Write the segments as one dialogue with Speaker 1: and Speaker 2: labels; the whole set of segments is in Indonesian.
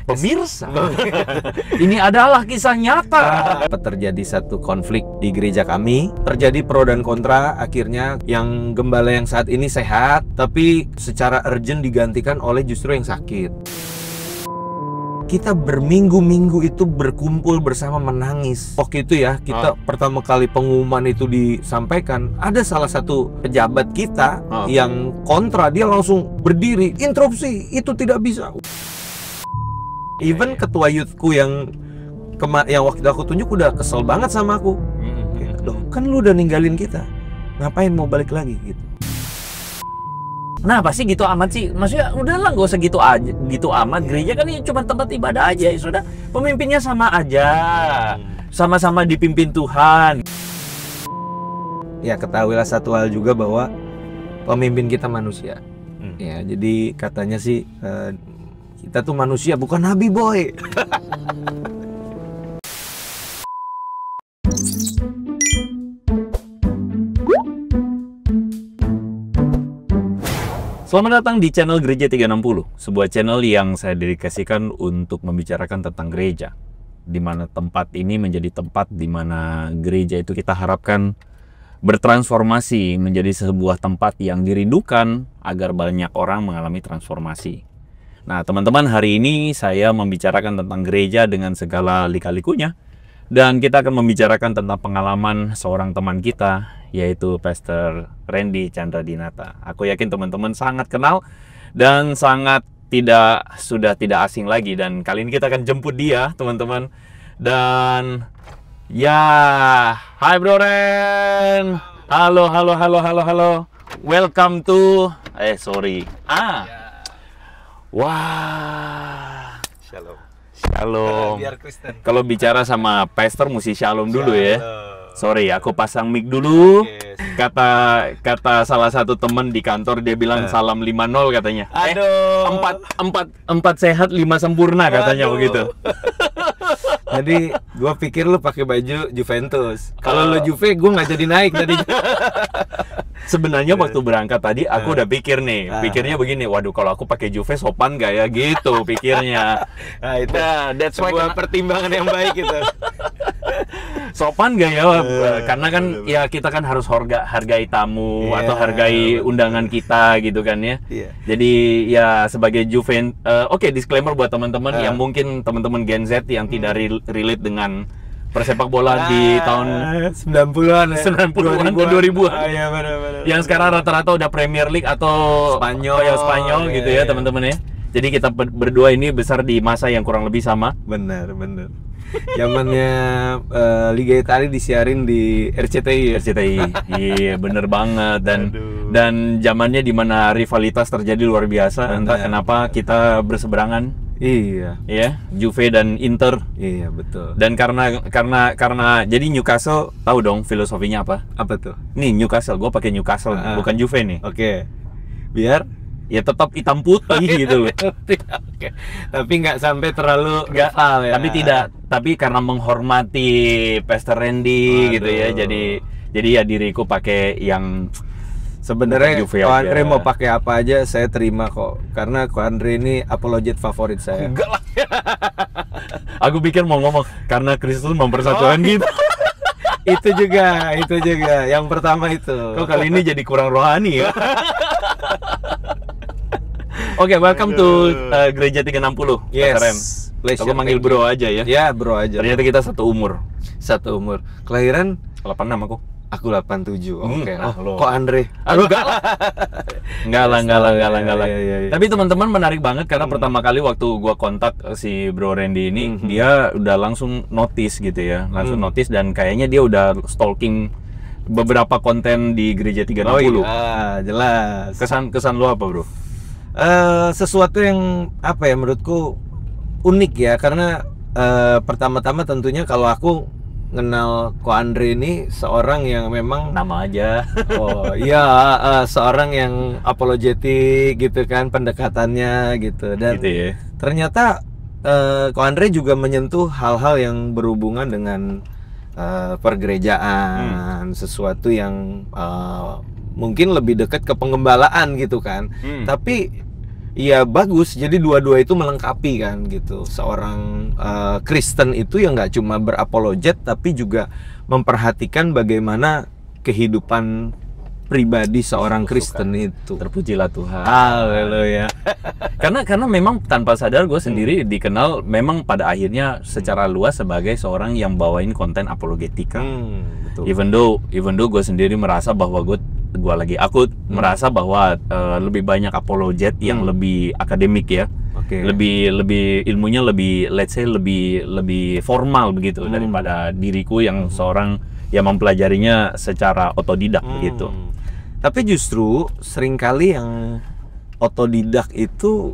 Speaker 1: Pemirsa, ini adalah kisah nyata. Terjadi satu konflik di gereja kami, terjadi pro dan kontra. Akhirnya yang gembala yang saat ini sehat, tapi secara urgent digantikan oleh justru yang sakit. Kita berminggu-minggu itu berkumpul bersama menangis. Waktu itu ya, kita pertama kali pengumuman itu disampaikan, ada salah satu pejabat kita yang kontra, dia langsung berdiri, interupsi, itu tidak bisa. Even ketua youthku yang waktu itu aku tunjuk udah kesel banget sama aku. Loh, kan lu udah ninggalin kita, ngapain mau balik lagi gitu.
Speaker 2: Nah pasti gitu amat sih, maksudnya udahlah gak usah gitu aja, gitu amat. Gereja kan ini cuma tempat ibadah aja, ya sudah, pemimpinnya sama aja, sama-sama dipimpin Tuhan.
Speaker 1: Ya ketahuilah satu hal juga bahwa pemimpin kita manusia. Ya jadi katanya sih kita tuh manusia, bukan nabi, boy.
Speaker 2: Selamat datang di channel Gereja 360, sebuah channel yang saya dedikasikan untuk membicarakan tentang gereja, di mana tempat ini menjadi tempat di mana gereja itu kita harapkan bertransformasi menjadi sebuah tempat yang dirindukan agar banyak orang mengalami transformasi. Nah, teman-teman, hari ini saya membicarakan tentang gereja dengan segala lika-likunya, dan kita akan membicarakan tentang pengalaman seorang teman kita, yaitu Pastor Randy Chandradinata. Aku yakin teman-teman sangat kenal dan sudah tidak asing lagi, dan kali ini kita akan jemput dia, teman-teman. Dan ya, hai Bro Ren. Halo. Welcome to Wah. Shalom.
Speaker 1: Biar Kristen.
Speaker 2: Kalau bicara sama pastor mesti shalom dulu ya. Sorry, aku pasang mic dulu. Kata salah satu teman di kantor, dia bilang salam 5-0 katanya.
Speaker 1: Aduh.
Speaker 2: 4 sehat 5 sempurna katanya.
Speaker 1: Aduh.
Speaker 2: Begitu.
Speaker 1: Jadi gua pikir lu pakai baju Juventus. Kalau lu Juve, gua nggak jadi naik tadi.
Speaker 2: Sebenarnya waktu berangkat tadi aku udah pikir nih, pikirnya begini, waduh kalau aku pakai Juve sopan gak ya gitu pikirnya.
Speaker 1: Nah, itu
Speaker 2: that's why
Speaker 1: sebuah pertimbangan yang baik itu.
Speaker 2: Sopan gak ya? Karena kan ya kita kan harus hargai tamu atau hargai undangan kita gitu kan ya. Jadi ya sebagai Juve, oke, disclaimer buat teman-teman yang mungkin teman-teman Gen Z yang tidak relate dengan persepak bola di tahun
Speaker 1: 90-an ya.
Speaker 2: 90-an ke 2000-an.
Speaker 1: Iya, benar.
Speaker 2: Yang sekarang rata-rata udah Premier League atau Spanyol gitu ya, teman-teman ya. Jadi kita berdua ini besar di masa yang kurang lebih sama.
Speaker 1: Benar. Zamannya Liga Italia disiarin di RCTI.
Speaker 2: Iya, bener banget. Dan zamannya dimana rivalitas terjadi luar biasa. Entah kenapa kita berseberangan.
Speaker 1: Iya,
Speaker 2: Juve dan Inter.
Speaker 1: Iya, betul.
Speaker 2: Dan karena jadi Newcastle, tahu dong filosofinya apa?
Speaker 1: Apa tuh?
Speaker 2: Nih Newcastle, gue pakai Newcastle, bukan Juve nih.
Speaker 1: Oke. Biar
Speaker 2: ya tetap hitam putih gitu loh.
Speaker 1: Oke. Tapi nggak sampai terlalu gatal ya.
Speaker 2: Tapi karena menghormati Pastor Randy gitu ya. Jadi ya diriku pakai yang
Speaker 1: sebenarnya Ko Andre mau pakai apa aja saya terima kok. Karena Ko Andre ini apologet favorit saya.
Speaker 2: Enggak lah. Aku pikir mau ngomong karena Kristus mempersatukan gitu.
Speaker 1: Itu juga. Yang pertama itu.
Speaker 2: Kok kali ini jadi kurang rohani ya? Oke, welcome to Gereja 360.
Speaker 1: Yes.
Speaker 2: Aku manggil bro aja ya.
Speaker 1: Ya, bro aja.
Speaker 2: Ternyata kita satu umur.
Speaker 1: Kelahiran
Speaker 2: 86 aku.
Speaker 1: Aku 87. Oke.
Speaker 2: Kok
Speaker 1: Andre?
Speaker 2: Aduh, enggak lah.
Speaker 1: Iya.
Speaker 2: Tapi teman-teman menarik banget karena pertama kali waktu gua kontak si Bro Randy ini, dia udah langsung notice gitu ya. Notice dan kayaknya dia udah stalking beberapa konten di Gereja 360.
Speaker 1: Oh iya, jelas.
Speaker 2: Kesan lu apa, Bro?
Speaker 1: Sesuatu yang apa ya, menurutku unik ya, karena pertama-tama tentunya kalau aku kenal Ko Andre ini seorang yang memang
Speaker 2: nama aja.
Speaker 1: Oh iya, seorang yang apologetik gitu kan pendekatannya gitu, dan
Speaker 2: gitu ya.
Speaker 1: Ternyata Ko Andre juga menyentuh hal-hal yang berhubungan dengan pergerejaan, sesuatu yang mungkin lebih dekat ke pengembalaan gitu kan. Tapi Iya bagus, jadi dua-dua itu melengkapi kan gitu. Seorang Kristen itu yang nggak cuma berapologet, tapi juga memperhatikan bagaimana kehidupan pribadi seorang Kristen itu.
Speaker 2: Terpujilah Tuhan.
Speaker 1: Haleluya.
Speaker 2: Karena memang tanpa sadar gue sendiri dikenal memang pada akhirnya secara luas sebagai seorang yang bawain konten apologetika.
Speaker 1: Betul.
Speaker 2: Even though gue sendiri merasa bahwa aku merasa bahwa lebih banyak apologet yang lebih akademik ya.
Speaker 1: Oke.
Speaker 2: Lebih ilmunya lebih, let's say, lebih formal begitu daripada diriku yang seorang yang mempelajarinya secara otodidak begitu.
Speaker 1: Tapi justru seringkali yang otodidak itu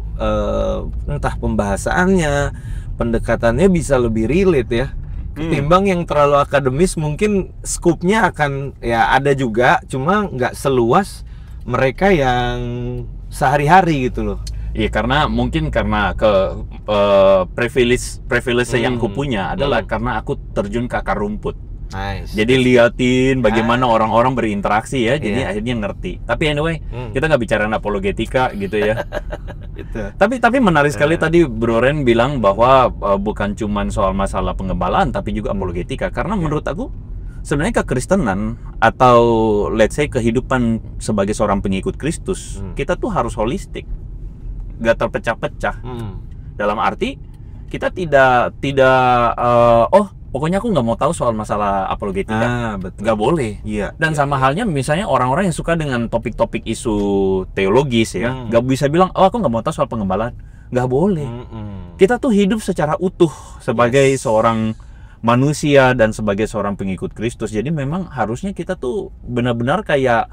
Speaker 1: entah pembahasannya, pendekatannya bisa lebih relate ya. Ketimbang yang terlalu akademis, mungkin skupnya akan ya ada juga, cuma nggak seluas mereka yang sehari-hari gitu loh.
Speaker 2: Iya, karena privilege yang kupunya adalah karena aku terjun ke akar rumput.
Speaker 1: Nice.
Speaker 2: Jadi liatin bagaimana orang-orang berinteraksi ya, jadi akhirnya ngerti. Tapi anyway, kita nggak bicara apologetika gitu ya.
Speaker 1: Gitu.
Speaker 2: Tapi menarik sekali tadi Bro Ren bilang bahwa bukan cuma soal masalah pengembalaan, tapi juga apologetika. Karena menurut aku sebenarnya kekristenan atau let's say kehidupan sebagai seorang pengikut Kristus, kita tuh harus holistik, nggak terpecah-pecah. Dalam arti kita tidak pokoknya aku nggak mau tahu soal masalah apologetika.
Speaker 1: Betul.
Speaker 2: Nggak boleh.
Speaker 1: Iya.
Speaker 2: Dan sama halnya misalnya orang-orang yang suka dengan topik-topik isu teologis ya, nggak bisa bilang, oh aku nggak mau tahu soal pengembalaan. Nggak boleh. Kita tuh hidup secara utuh sebagai seorang manusia dan sebagai seorang pengikut Kristus. Jadi memang harusnya kita tuh benar-benar kayak,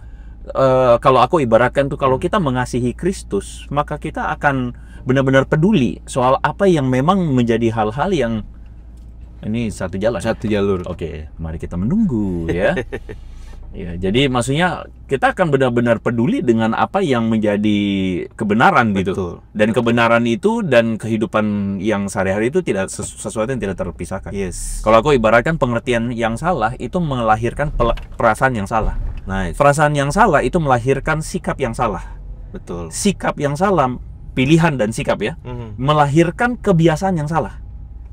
Speaker 2: kalau aku ibaratkan tuh, kalau kita mengasihi Kristus, maka kita akan benar-benar peduli soal apa yang memang menjadi hal-hal yang ini satu jalur. Oke, mari kita menunggu ya. Ya, jadi maksudnya kita akan benar-benar peduli dengan apa yang menjadi kebenaran gitu.
Speaker 1: Betul.
Speaker 2: Dan kebenaran itu dan kehidupan yang sehari-hari itu tidak sesuatu yang tidak terpisahkan.
Speaker 1: Yes.
Speaker 2: Kalau aku ibaratkan pengertian yang salah itu melahirkan perasaan yang salah.
Speaker 1: Nice.
Speaker 2: Perasaan yang salah itu melahirkan sikap yang salah.
Speaker 1: Betul.
Speaker 2: Sikap yang salah, pilihan dan sikap ya, melahirkan kebiasaan yang salah.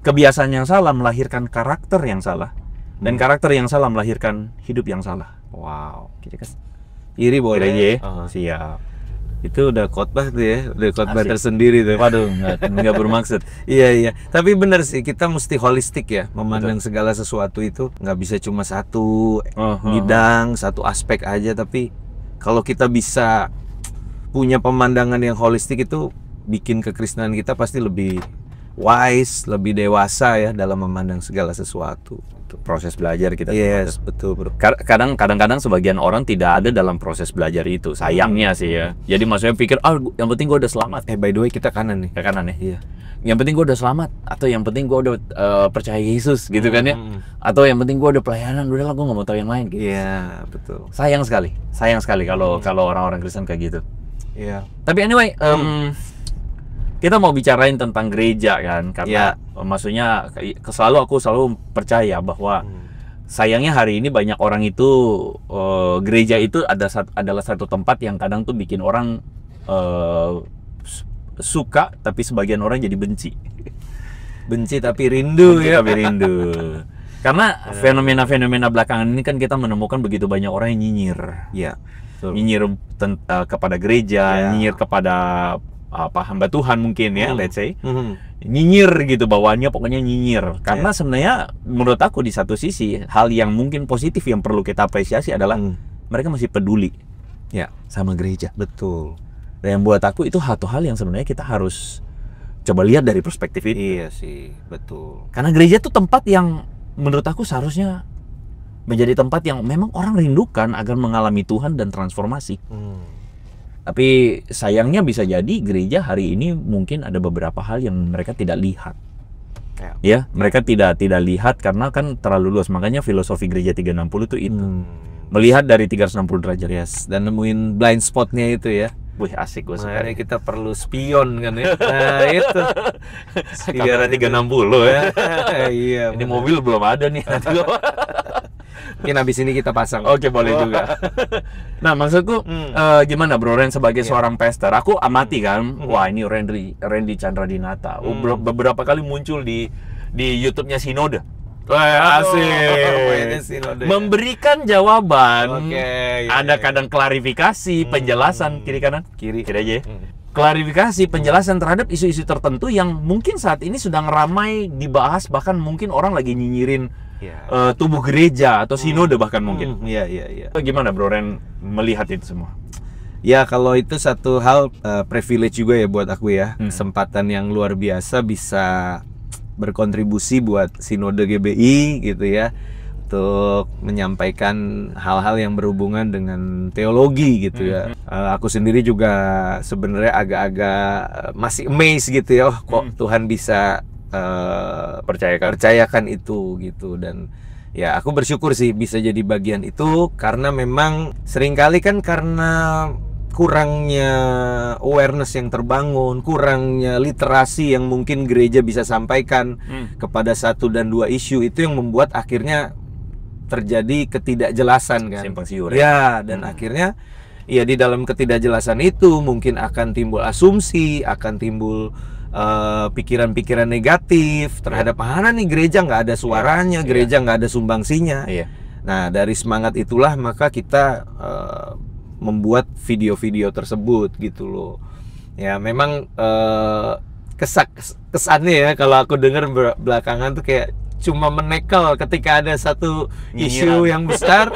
Speaker 2: Kebiasaan yang salah melahirkan karakter yang salah, dan karakter yang salah melahirkan hidup yang salah.
Speaker 1: Wow.
Speaker 2: Jadi kan
Speaker 1: Iri boleh.
Speaker 2: siap.
Speaker 1: Itu udah khotbah tuh ya, udah khotbah
Speaker 2: Asik.
Speaker 1: tersendiri tuh.
Speaker 2: Waduh, nggak bermaksud.
Speaker 1: Iya. Tapi benar sih, kita mesti holistik ya, memandang segala sesuatu itu nggak bisa cuma satu bidang, satu aspek aja. Tapi kalau kita bisa punya pemandangan yang holistik, itu bikin kekristenan kita pasti lebih wise, lebih dewasa ya dalam memandang segala sesuatu.
Speaker 2: Proses belajar kita.
Speaker 1: Yes, betul bro.
Speaker 2: Kadang-kadang sebagian orang tidak ada dalam proses belajar itu. Sayangnya sih ya. Jadi maksudnya pikir, yang penting gue udah selamat.
Speaker 1: By the way kita kanan nih.
Speaker 2: Ke kanan ya.
Speaker 1: Iya.
Speaker 2: Yang penting gue udah selamat, atau yang penting gue udah percaya Yesus gitu kan ya. Atau yang penting gue udah pelayanan, udahlah gue nggak mau tahu yang lain. Gitu.
Speaker 1: Iya, betul.
Speaker 2: Sayang sekali kalau orang-orang Kristen kayak gitu.
Speaker 1: Iya.
Speaker 2: Tapi anyway, kita mau bicarain tentang gereja kan, karena maksudnya aku selalu percaya bahwa sayangnya hari ini banyak orang itu gereja itu adalah satu tempat yang kadang tuh bikin orang suka, tapi sebagian orang jadi benci
Speaker 1: tapi rindu ya.
Speaker 2: Tapi rindu. Karena fenomena-fenomena belakangan ini kan kita menemukan begitu banyak orang yang nyinyir.
Speaker 1: Iya.
Speaker 2: Nyinyir kepada gereja, nyinyir kepada hamba Tuhan mungkin ya, let's say. Nyinyir gitu, bawaannya pokoknya nyinyir. Karena sebenarnya menurut aku di satu sisi hal yang mungkin positif yang perlu kita apresiasi adalah mereka masih peduli sama gereja.
Speaker 1: Betul.
Speaker 2: Dan yang buat aku itu satu hal yang sebenarnya kita harus coba lihat dari perspektif itu.
Speaker 1: Iya sih, betul.
Speaker 2: Karena gereja itu tempat yang menurut aku seharusnya menjadi tempat yang memang orang rindukan agar mengalami Tuhan dan transformasi. Tapi sayangnya bisa jadi gereja hari ini mungkin ada beberapa hal yang mereka tidak lihat. Ya, mereka tidak lihat karena kan terlalu luas. Makanya filosofi gereja 360 itu melihat dari 360 derajat.
Speaker 1: Yes, dan nemuin blind spotnya itu ya.
Speaker 2: Wih, asik gue suka.
Speaker 1: Makanya kita perlu spion kan ya. Nah, itu.
Speaker 2: Kamera 360 ya.
Speaker 1: Iya.
Speaker 2: Ini mobil belum ada nih.
Speaker 1: Mungkin habis ini kita pasang.
Speaker 2: Oke, boleh juga. Nah, maksudku gimana Bro Ren sebagai seorang pastor? Aku amati kan, wah ini Randy Chandradinata. Beberapa kali muncul di YouTube-nya Sinode. Wah, asik. Memberikan jawaban. Ada kadang klarifikasi, penjelasan kiri kanan. Kiri aja ya. Klarifikasi, penjelasan terhadap isu-isu tertentu yang mungkin saat ini sedang ramai dibahas, bahkan mungkin orang lagi nyinyirin tubuh gereja atau sinode bahkan mungkin.
Speaker 1: Iya.
Speaker 2: Gimana Bro Ren melihat itu semua?
Speaker 1: Ya kalau itu satu hal privilege juga ya buat aku ya. Kesempatan yang luar biasa bisa berkontribusi buat Sinode GBI gitu ya, untuk menyampaikan hal-hal yang berhubungan dengan teologi gitu ya. Aku sendiri juga sebenarnya agak-agak masih amazed gitu ya, kok Tuhan bisa percayakan itu gitu. Dan ya aku bersyukur sih bisa jadi bagian itu, karena memang seringkali kan karena kurangnya awareness yang terbangun, kurangnya literasi yang mungkin gereja bisa sampaikan kepada satu dan dua isu, itu yang membuat akhirnya terjadi ketidakjelasan kan.
Speaker 2: Simpang siur
Speaker 1: ya. Dan akhirnya ya di dalam ketidakjelasan itu mungkin akan timbul asumsi, akan timbul pikiran-pikiran negatif terhadap mana nih gereja nggak ada suaranya, gereja nggak ada sumbangsinya. Nah dari semangat itulah maka kita membuat video-video tersebut gitu loh. Ya memang kesannya ya kalau aku dengar belakangan tuh kayak cuma menekel ketika ada satu isu yang besar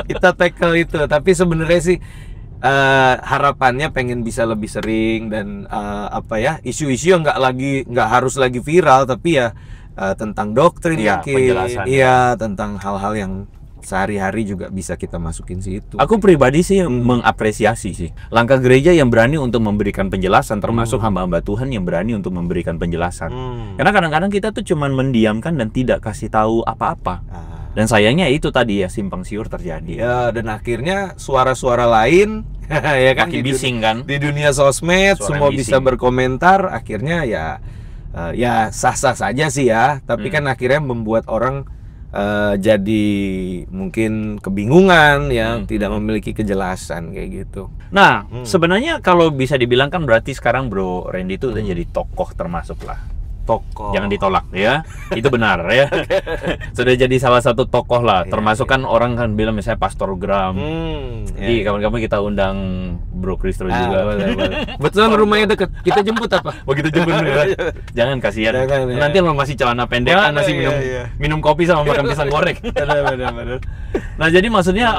Speaker 1: kita tackle itu. Tapi sebenarnya sih harapannya pengen bisa lebih sering dan isu-isu yang nggak harus lagi viral, tapi ya tentang doktrin mungkin, tentang hal-hal yang sehari-hari juga bisa kita masukin situ.
Speaker 2: Aku pribadi sih mengapresiasi sih langkah gereja yang berani untuk memberikan penjelasan, termasuk hamba-hamba Tuhan yang berani untuk memberikan penjelasan. Karena kadang-kadang kita tuh cuman mendiamkan dan tidak kasih tahu apa-apa. Dan sayangnya itu tadi ya, simpang siur terjadi.
Speaker 1: Ya, dan akhirnya suara-suara lain ya kan
Speaker 2: makin bising kan
Speaker 1: di dunia sosmed, semua bisa berkomentar. Akhirnya ya sah-sah saja sih ya, tapi kan akhirnya membuat orang jadi mungkin kebingungan ya, tidak memiliki kejelasan kayak gitu.
Speaker 2: Nah, sebenarnya kalau bisa dibilang kan berarti sekarang Bro Randy itu udah jadi tokoh termasuk lah.
Speaker 1: Tokoh.
Speaker 2: Jangan ditolak ya. Itu benar ya. Sudah jadi salah satu tokoh lah. Termasuk kan orang kan bilang misalnya Pastor Gram. Jadi kawan-kawan kita undang Bro Kristro juga.
Speaker 1: Boleh. Betul, rumahnya deket. Kita jemput apa?
Speaker 2: Oh kita jemput ya. Jangan kasihan. Nanti lo masih celana pendek, masih minum kopi sama makan pisang goreng.
Speaker 1: Benar.
Speaker 2: Nah jadi maksudnya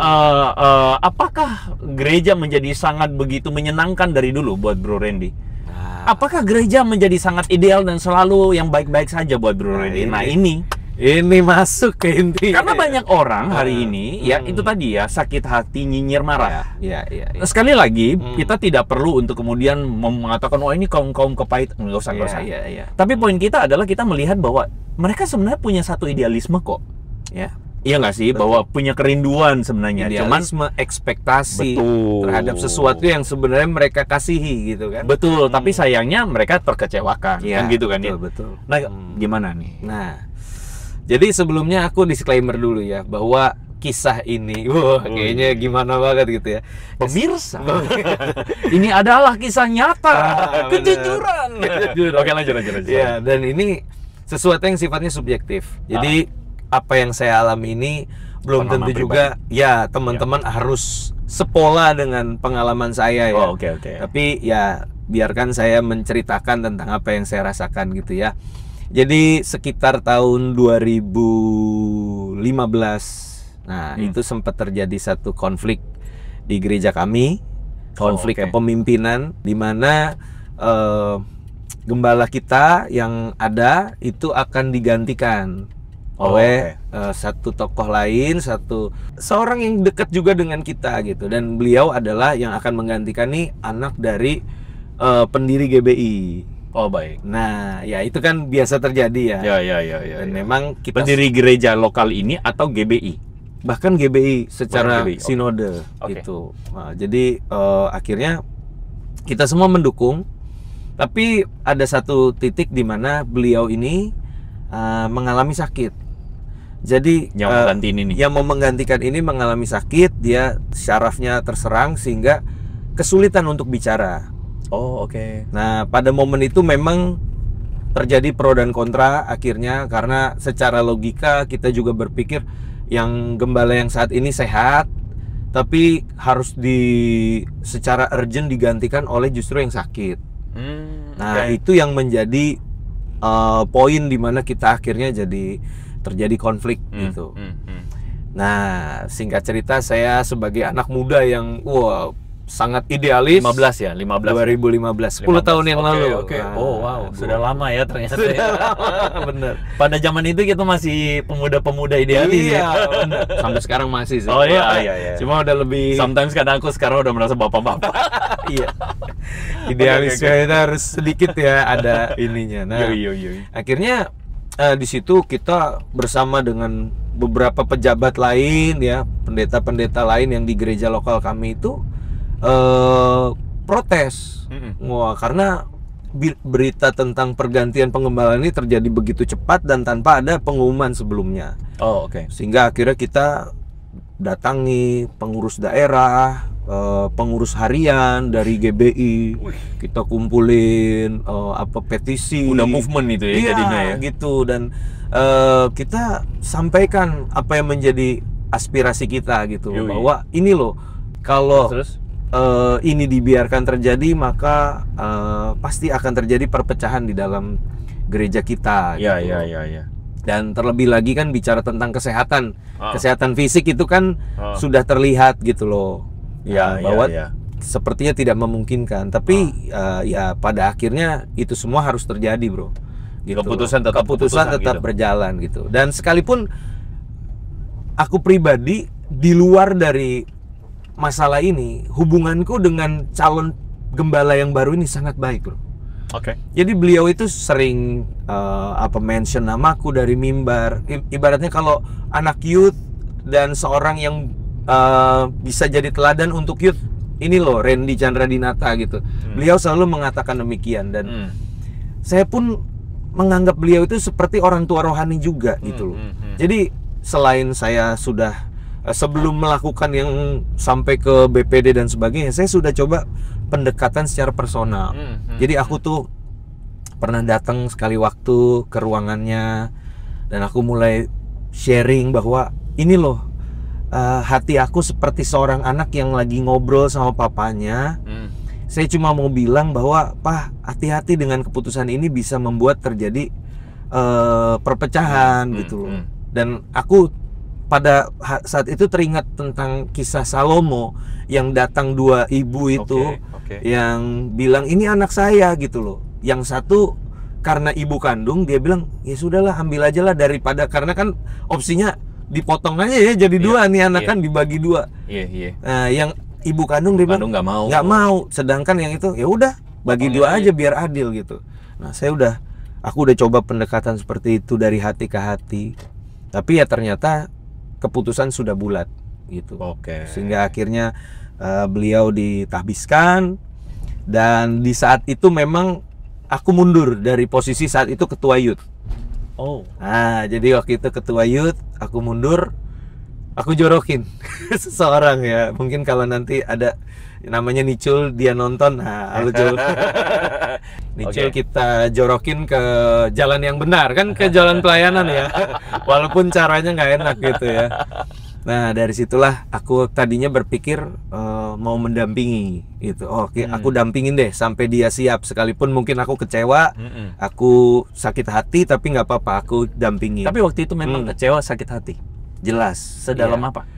Speaker 2: apakah gereja menjadi sangat begitu menyenangkan dari dulu buat Bro Randy? Apakah gereja menjadi sangat ideal dan selalu yang baik-baik saja buat Bro Randy? Nah ini
Speaker 1: masuk ke inti.
Speaker 2: Karena banyak orang hari ini ya itu tadi ya, sakit hati, nyinyir, marah.
Speaker 1: Iya.
Speaker 2: Sekali lagi kita tidak perlu untuk kemudian mengatakan oh ini kaum kepait, nggak usah. Tapi poin kita adalah kita melihat bahwa mereka sebenarnya punya satu idealisme kok. Ya. Iya nggak sih? Betul. Bahwa punya kerinduan sebenarnya,
Speaker 1: idealisme, ekspektasi terhadap sesuatu yang sebenarnya mereka kasihi gitu kan.
Speaker 2: Betul, tapi sayangnya mereka terkecewakan, kan gitu kan ya.
Speaker 1: Betul.
Speaker 2: Nah, gimana nih?
Speaker 1: Nah, jadi sebelumnya aku disclaimer dulu ya, bahwa kisah ini, kayaknya gimana banget gitu ya.
Speaker 2: Pemirsa, ini adalah kisah nyata, kejujuran. Oke, lanjut.
Speaker 1: Ya, dan ini sesuatu yang sifatnya subjektif. Jadi apa yang saya alami ini belum tentu juga ya teman-teman harus sepola dengan pengalaman saya ya.
Speaker 2: Oke.
Speaker 1: Tapi ya biarkan saya menceritakan tentang apa yang saya rasakan gitu ya. Jadi sekitar tahun 2015, nah itu sempat terjadi satu konflik di gereja kami, konflik kepemimpinan, di mana gembala kita yang ada itu akan digantikan oleh satu tokoh lain, seorang yang dekat juga dengan kita gitu, dan beliau adalah yang akan menggantikan nih anak dari pendiri GBI.
Speaker 2: Oh baik.
Speaker 1: Nah ya itu kan biasa terjadi ya.
Speaker 2: Ya.
Speaker 1: Dan memang kita
Speaker 2: pendiri gereja lokal ini atau GBI,
Speaker 1: bahkan GBI secara
Speaker 2: GBI.
Speaker 1: sinode gitu. Nah, jadi akhirnya kita semua mendukung, tapi ada satu titik di mana beliau ini mengalami sakit. Jadi
Speaker 2: Yang menggantiin ini.
Speaker 1: yang mau menggantikan ini mengalami sakit, dia syarafnya terserang sehingga kesulitan untuk bicara.
Speaker 2: Oh, oke.
Speaker 1: Nah, pada momen itu memang terjadi pro dan kontra akhirnya, karena secara logika kita juga berpikir yang gembala yang saat ini sehat, tapi harus secara urgent digantikan oleh justru yang sakit. Nah, itu yang menjadi poin dimana kita akhirnya terjadi konflik gitu. Nah, singkat cerita, saya sebagai anak muda yang sangat idealis.
Speaker 2: 15 ya, 15.
Speaker 1: 2015, 10 tahun yang lalu.
Speaker 2: Oke.
Speaker 1: Nah,
Speaker 2: Oh, wow, sudah lama ya ternyata.
Speaker 1: sudah lama, bener.
Speaker 2: Pada zaman itu kita masih pemuda-pemuda idealis
Speaker 1: Iya,
Speaker 2: ya.
Speaker 1: bener. Sampai sekarang masih sih.
Speaker 2: Oh iya.
Speaker 1: Cuma udah lebih
Speaker 2: Sometimes kadang aku sekarang udah merasa bapak-bapak.
Speaker 1: iya. Idealisnya itu harus sedikit ya ada ininya. Nah,
Speaker 2: Yoi.
Speaker 1: akhirnya di situ kita bersama dengan beberapa pejabat lain ya, pendeta-pendeta lain yang di gereja lokal kami itu protes. Wah, karena berita tentang pergantian penggembala ini terjadi begitu cepat dan tanpa ada pengumuman sebelumnya.
Speaker 2: Oh, oke.
Speaker 1: Sehingga akhirnya kita datangi pengurus daerah, pengurus harian dari GBI, kita kumpulin petisi.
Speaker 2: Udah movement itu ya
Speaker 1: Iya,
Speaker 2: jadinya ya.
Speaker 1: gitu. Dan kita sampaikan apa yang menjadi aspirasi kita gitu,
Speaker 2: Yui.
Speaker 1: bahwa ini loh, kalau
Speaker 2: Terus?
Speaker 1: ini dibiarkan terjadi, maka pasti akan terjadi perpecahan di dalam gereja kita.
Speaker 2: Iya.
Speaker 1: Dan terlebih lagi kan bicara tentang kesehatan, kesehatan fisik itu kan sudah terlihat gitu loh. Bahwa sepertinya tidak memungkinkan. Tapi ya pada akhirnya itu semua harus terjadi, bro. Gitu.
Speaker 2: Keputusan tetap gitu.
Speaker 1: Berjalan gitu. Dan sekalipun aku pribadi di luar dari masalah ini, hubunganku dengan calon gembala yang baru ini sangat baik, bro.
Speaker 2: Oke.
Speaker 1: Jadi beliau itu sering mention namaku dari mimbar. Ibaratnya kalau anak youth dan seorang yang bisa jadi teladan untuk youth, ini loh Randy Chandra Dinata gitu. Beliau selalu mengatakan demikian, dan saya pun menganggap beliau itu seperti orang tua rohani juga gitu loh. Jadi selain saya sudah sebelum melakukan yang sampai ke BPD dan sebagainya, saya sudah coba pendekatan secara personal. Jadi aku tuh pernah datang sekali waktu ke ruangannya, dan aku mulai sharing bahwa ini loh, hati aku seperti seorang anak yang lagi ngobrol sama papanya. Saya cuma mau bilang bahwa, Pak, hati-hati dengan keputusan ini bisa membuat terjadi perpecahan gitu loh. Dan aku pada saat itu teringat tentang kisah Salomo yang datang dua ibu itu, yang bilang ini anak saya gitu loh. Yang satu karena ibu kandung, dia bilang ya sudahlah, ambil aja lah, daripada, karena kan opsinya dipotong aja ya jadi dua nih anak, kan dibagi dua. Nah, yang ibu kandung dia bilang nggak mau, sedangkan yang itu ya udah bagi dua aja biar adil gitu. Nah, aku udah coba pendekatan seperti itu dari hati ke hati, tapi ya ternyata keputusan sudah bulat gitu. Sehingga akhirnya beliau ditahbiskan, dan di saat itu memang aku mundur dari posisi saat itu ketua youth. Nah, jadi waktu itu ketua youth, aku mundur. Aku jorokin seseorang ya, mungkin kalau nanti ada namanya Nicul, dia nonton, nah halo Cul. Nicul kita jorokin ke jalan yang benar, kan ke jalan pelayanan ya, walaupun caranya nggak enak gitu ya. Nah, dari situlah aku tadinya berpikir mau mendampingi gitu. Aku dampingin deh sampai dia siap, sekalipun mungkin aku kecewa, aku sakit hati, tapi nggak apa-apa, aku dampingin.
Speaker 2: Tapi waktu itu memang kecewa, sakit hati.
Speaker 1: Jelas.
Speaker 2: Sedalam apa?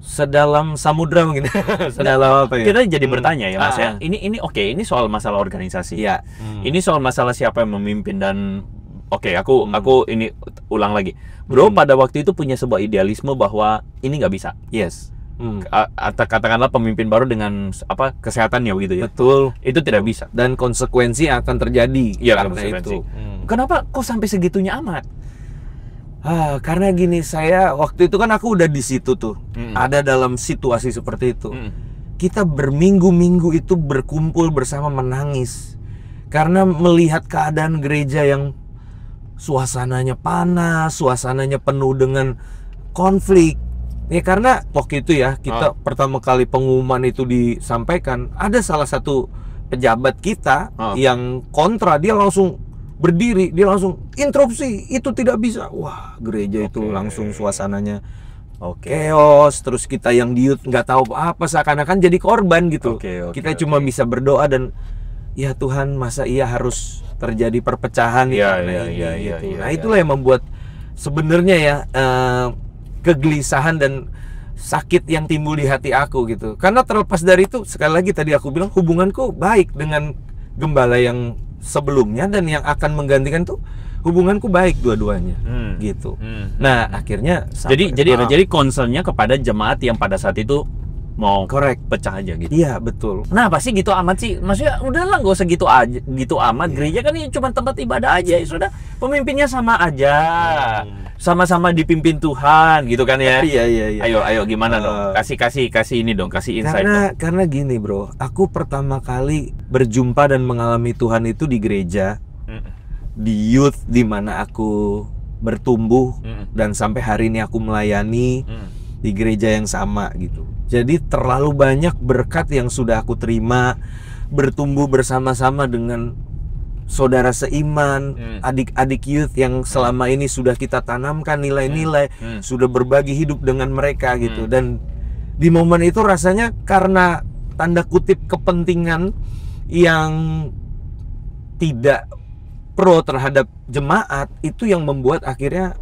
Speaker 1: Sedalam samudra mungkin. Sedalam apa ya?
Speaker 2: Kita jadi bertanya ya, Mas ya. Ini ini soal masalah organisasi.
Speaker 1: Iya.
Speaker 2: Ini soal masalah siapa yang memimpin, dan aku ini ulang lagi. Bro, pada waktu itu punya sebuah idealisme bahwa ini nggak bisa.
Speaker 1: Yes.
Speaker 2: Katakanlah pemimpin baru dengan kesehatannya begitu ya.
Speaker 1: Betul.
Speaker 2: Itu tidak bisa.
Speaker 1: Dan konsekuensi akan terjadi karena itu.
Speaker 2: Kenapa kok sampai segitunya amat?
Speaker 1: Karena gini, saya waktu itu kan aku udah di situ tuh, ada dalam situasi seperti itu. Kita berminggu-minggu itu berkumpul bersama menangis karena melihat keadaan gereja yang suasananya panas, suasananya penuh dengan konflik. Ya karena waktu itu ya kita pertama kali pengumuman itu disampaikan, ada salah satu pejabat kita yang kontra, dia langsung berdiri, dia langsung interupsi, itu tidak bisa. Wah, gereja itu langsung suasananya chaos. Terus kita yang di youth nggak tahu apa, seakan-akan jadi korban gitu. Kita cuma bisa berdoa dan ya Tuhan, masa iya harus terjadi perpecahan gitu. Nah itulah yang membuat sebenarnya ya kegelisahan dan sakit yang timbul di hati aku gitu. Karena terlepas dari itu, sekali lagi tadi aku bilang hubunganku baik dengan gembala yang sebelumnya dan yang akan menggantikan tuh hubunganku baik dua-duanya gitu. Nah akhirnya
Speaker 2: jadi concernnya kepada jemaat yang pada saat itu mau pecah aja gitu.
Speaker 1: Iya betul.
Speaker 2: Nah pasti gitu amat sih, maksudnya udahlah nggak usah gitu aja, gitu amat. Gereja kan ini cuma tempat ibadah aja, sudah pemimpinnya sama aja, sama-sama dipimpin Tuhan gitu kan ya.
Speaker 1: Iya.
Speaker 2: Ayo gimana dong? Kasih ini dong, kasih insight.
Speaker 1: Karena gini bro, aku pertama kali berjumpa dan mengalami Tuhan itu di gereja, di youth di mana aku bertumbuh dan sampai hari ini aku melayani di gereja yang sama gitu. Jadi terlalu banyak berkat yang sudah aku terima, bertumbuh bersama-sama dengan saudara seiman, adik-adik youth yang selama ini sudah kita tanamkan nilai-nilai, sudah berbagi hidup dengan mereka gitu. Dan di momen itu rasanya karena tanda kutip kepentingan yang tidak pro terhadap jemaat, itu yang membuat akhirnya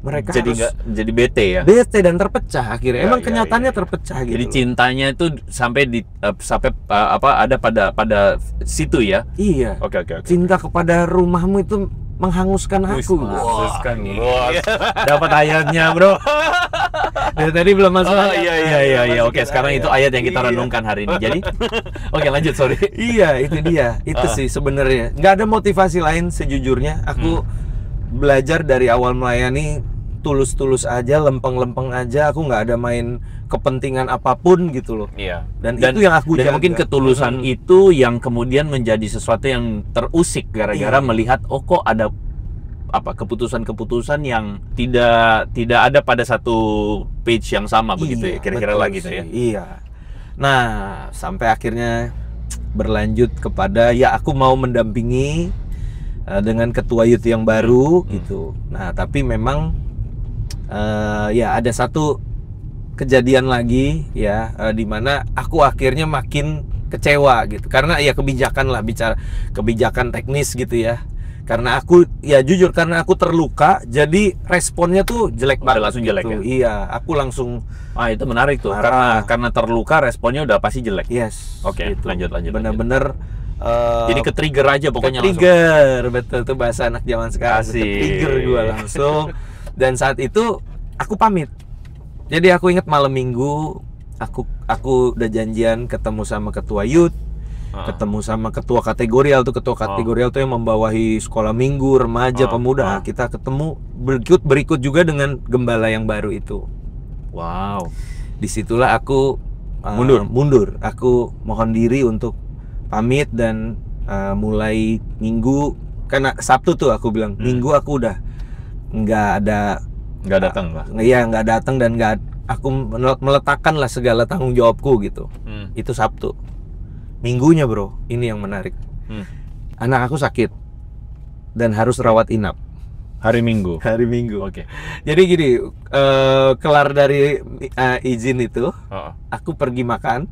Speaker 1: mereka
Speaker 2: jadi bete
Speaker 1: dan terpecah akhirnya. Emang kenyataannya terpecah gitu.
Speaker 2: Jadi cintanya itu sampai ada pada situ ya.
Speaker 1: Iya.
Speaker 2: Oke.
Speaker 1: Cinta kepada rumahmu itu menghanguskan aku.
Speaker 2: Menghanguskan. Dapat ayatnya, bro.
Speaker 1: Dari tadi belum masuk.
Speaker 2: Iya. Oke, sekarang itu ayat yang kita renungkan hari ini. Jadi, oke lanjut, sorry.
Speaker 1: Iya, itu dia. Itu sih sebenarnya. Nggak ada motivasi lain sejujurnya. Aku belajar dari awal melayani tulus-tulus aja, lempeng-lempeng aja. Aku nggak ada main kepentingan apapun gitu loh.
Speaker 2: Iya.
Speaker 1: Dan itu yang aku jaga.
Speaker 2: Mungkin ketulusan itu yang kemudian menjadi sesuatu yang terusik gara-gara melihat kok ada keputusan-keputusan yang tidak ada pada satu page yang sama begitu ya, kira-kira lah gitu ya.
Speaker 1: Iya. Nah, sampai akhirnya berlanjut kepada ya aku mau mendampingi dengan ketua youth yang baru gitu. Nah, tapi memang ya ada satu kejadian lagi ya di mana aku akhirnya makin kecewa gitu. Karena ya kebijakan lah, bicara kebijakan teknis gitu ya. Karena aku ya jujur, karena aku terluka, jadi responnya tuh jelek banget.
Speaker 2: Langsung jelek
Speaker 1: gitu.
Speaker 2: ya?
Speaker 1: Iya, aku langsung.
Speaker 2: Itu menarik tuh. Karena terluka responnya udah pasti jelek.
Speaker 1: Yes.
Speaker 2: Oke,
Speaker 1: gitu.
Speaker 2: lanjut.
Speaker 1: Bener-bener.
Speaker 2: Jadi ke-trigger aja pokoknya
Speaker 1: trigger, betul tuh bahasa anak zaman sekarang. Trigger gue langsung. Dan saat itu aku pamit. Jadi aku ingat malam minggu, aku udah janjian ketemu sama ketua youth, ketemu sama ketua kategorial tuh. Ketua kategorial tuh yang membawahi sekolah minggu, remaja, pemuda. Kita ketemu berikut juga dengan gembala yang baru itu.
Speaker 2: Wow.
Speaker 1: Disitulah aku mundur. Aku mohon diri untuk pamit dan mulai minggu, karena Sabtu tuh aku bilang minggu aku udah nggak
Speaker 2: datang lah.
Speaker 1: Iya, nggak datang dan aku meletakkan lah segala tanggung jawabku gitu. Itu Sabtu. Minggunya bro, ini yang menarik. Anak aku sakit dan harus rawat inap.
Speaker 2: Hari Minggu.
Speaker 1: Oke. Jadi gini, kelar dari izin itu, aku pergi makan.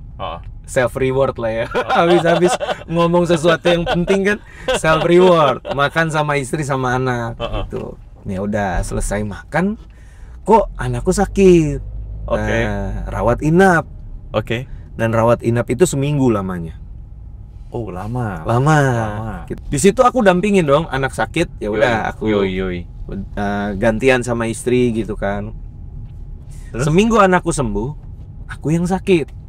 Speaker 1: Self reward lah ya. Habis ngomong sesuatu yang penting kan, self reward. Makan sama istri sama anak gitu. Ya udah selesai makan, kok anakku sakit. Rawat inap. Dan rawat inap itu seminggu lamanya.
Speaker 2: Oh, lama.
Speaker 1: Di situ aku dampingin dong anak sakit. Ya udah aku gantian sama istri gitu kan. Terus? Seminggu anakku sembuh, aku yang sakit.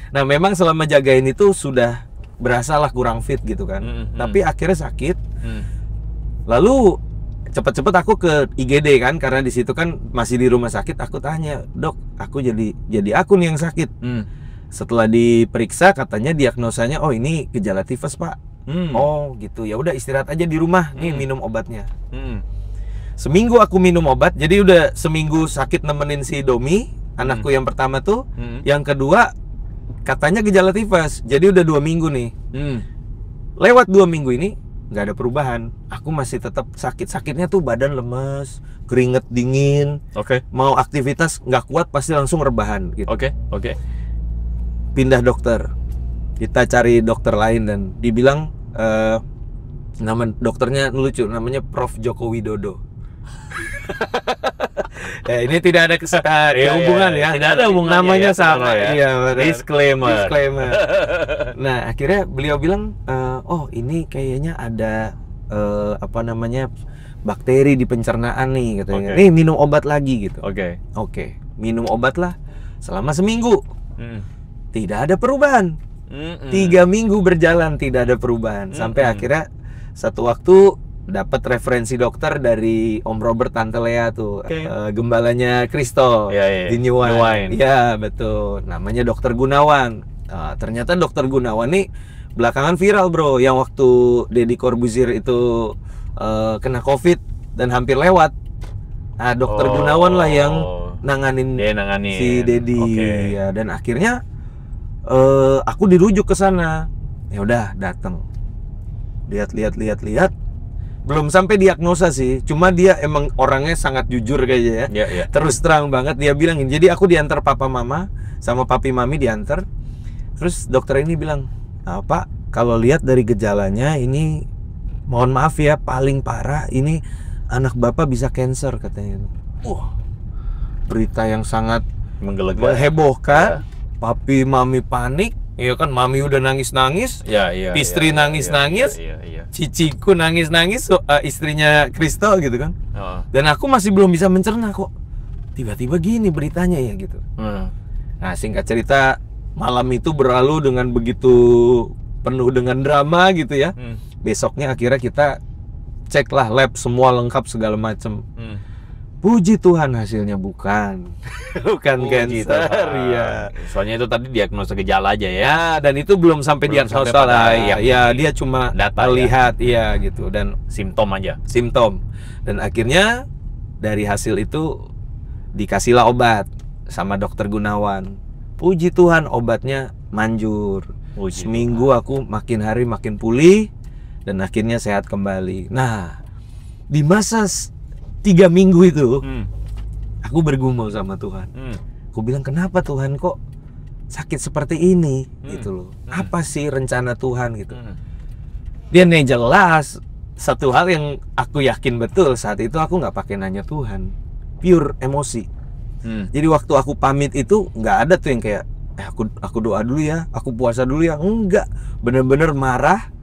Speaker 1: Nah memang selama jagain itu sudah berasalah kurang fit gitu kan. Tapi akhirnya sakit. Lalu cepet-cepet aku ke IGD kan, karena di situ kan masih di rumah sakit. Aku tanya, dok, aku jadi aku nih yang sakit. Setelah diperiksa katanya diagnosanya, oh ini gejala tifus pak. Oh gitu, ya udah istirahat aja di rumah, nih minum obatnya.
Speaker 2: Hmm.
Speaker 1: Seminggu aku minum obat, jadi udah seminggu sakit nemenin si Domi, anakku yang pertama tuh. Yang kedua katanya gejala tifus, jadi udah 2 minggu nih. Lewat 2 minggu ini nggak ada perubahan, aku masih tetap sakit. Sakitnya tuh badan lemes, keringet dingin, mau aktivitas nggak kuat pasti langsung rebahan gitu. Pindah dokter, kita cari dokter lain dan dibilang nama dokternya lucu, namanya Prof Joko Widodo. Ya, ini tidak ada hubungan ya.
Speaker 2: Tidak ada hubungan.
Speaker 1: Namanya sama.
Speaker 2: Ya.
Speaker 1: Iya,
Speaker 2: Disclaimer.
Speaker 1: Nah, akhirnya beliau bilang, oh ini kayaknya ada bakteri di pencernaan nih, katanya. Nih minum obat lagi gitu. Oke, minum obat lah selama seminggu. Tidak ada perubahan. 3 minggu berjalan tidak ada perubahan. Sampai akhirnya satu waktu dapat referensi dokter dari Om Robert, Tante Lea tuh, gembalanya Kristo di New Wine. Ya betul, namanya Dokter Gunawan. Ternyata Dokter Gunawan nih belakangan viral bro, yang waktu Deddy Corbuzier itu kena COVID dan hampir lewat. Nah, Dokter Gunawan lah yang nanganin si Deddy. Ya, dan akhirnya aku dirujuk ke sana. Ya udah datang, lihat. Belum sampai diagnosa sih, cuma dia emang orangnya sangat jujur kayaknya ya. Terus terang banget dia bilang, jadi aku diantar papa mama sama papi mami diantar. Terus dokter ini bilang, Pak, kalau lihat dari gejalanya ini, mohon maaf ya, paling parah ini anak bapak bisa cancer katanya. Berita yang sangat menghebohkan. Papi mami panik, ya kan, mami udah nangis-nangis, istri nangis-nangis, ciciku nangis-nangis, istrinya Kristo gitu kan. Dan aku masih belum bisa mencerna kok tiba-tiba gini beritanya ya gitu. Nah, singkat cerita, malam itu berlalu dengan begitu penuh dengan drama gitu ya. Besoknya akhirnya kita cek lah lab, semua lengkap segala macem. Puji Tuhan hasilnya bukan cancer ya.
Speaker 2: Soalnya itu tadi diagnosa gejala aja ya.
Speaker 1: Ya, dan itu belum sampai diagnosa lah. Ya, dia cuma
Speaker 2: data
Speaker 1: lihat ya gitu, dan
Speaker 2: simptom aja.
Speaker 1: Dan akhirnya dari hasil itu dikasihlah obat sama Dokter Gunawan. Puji Tuhan obatnya manjur. Seminggu aku makin hari makin pulih dan akhirnya sehat kembali. Nah, di masa 3 minggu itu aku bergumul sama Tuhan. Aku bilang, kenapa Tuhan kok sakit seperti ini gitu loh. Apa sih rencana Tuhan gitu. Dia nih jelas satu hal yang aku yakin betul saat itu, aku nggak pakai nanya Tuhan, pure emosi. Jadi waktu aku pamit itu nggak ada tuh yang kayak aku doa dulu ya, aku puasa dulu ya, enggak, bener-bener marah.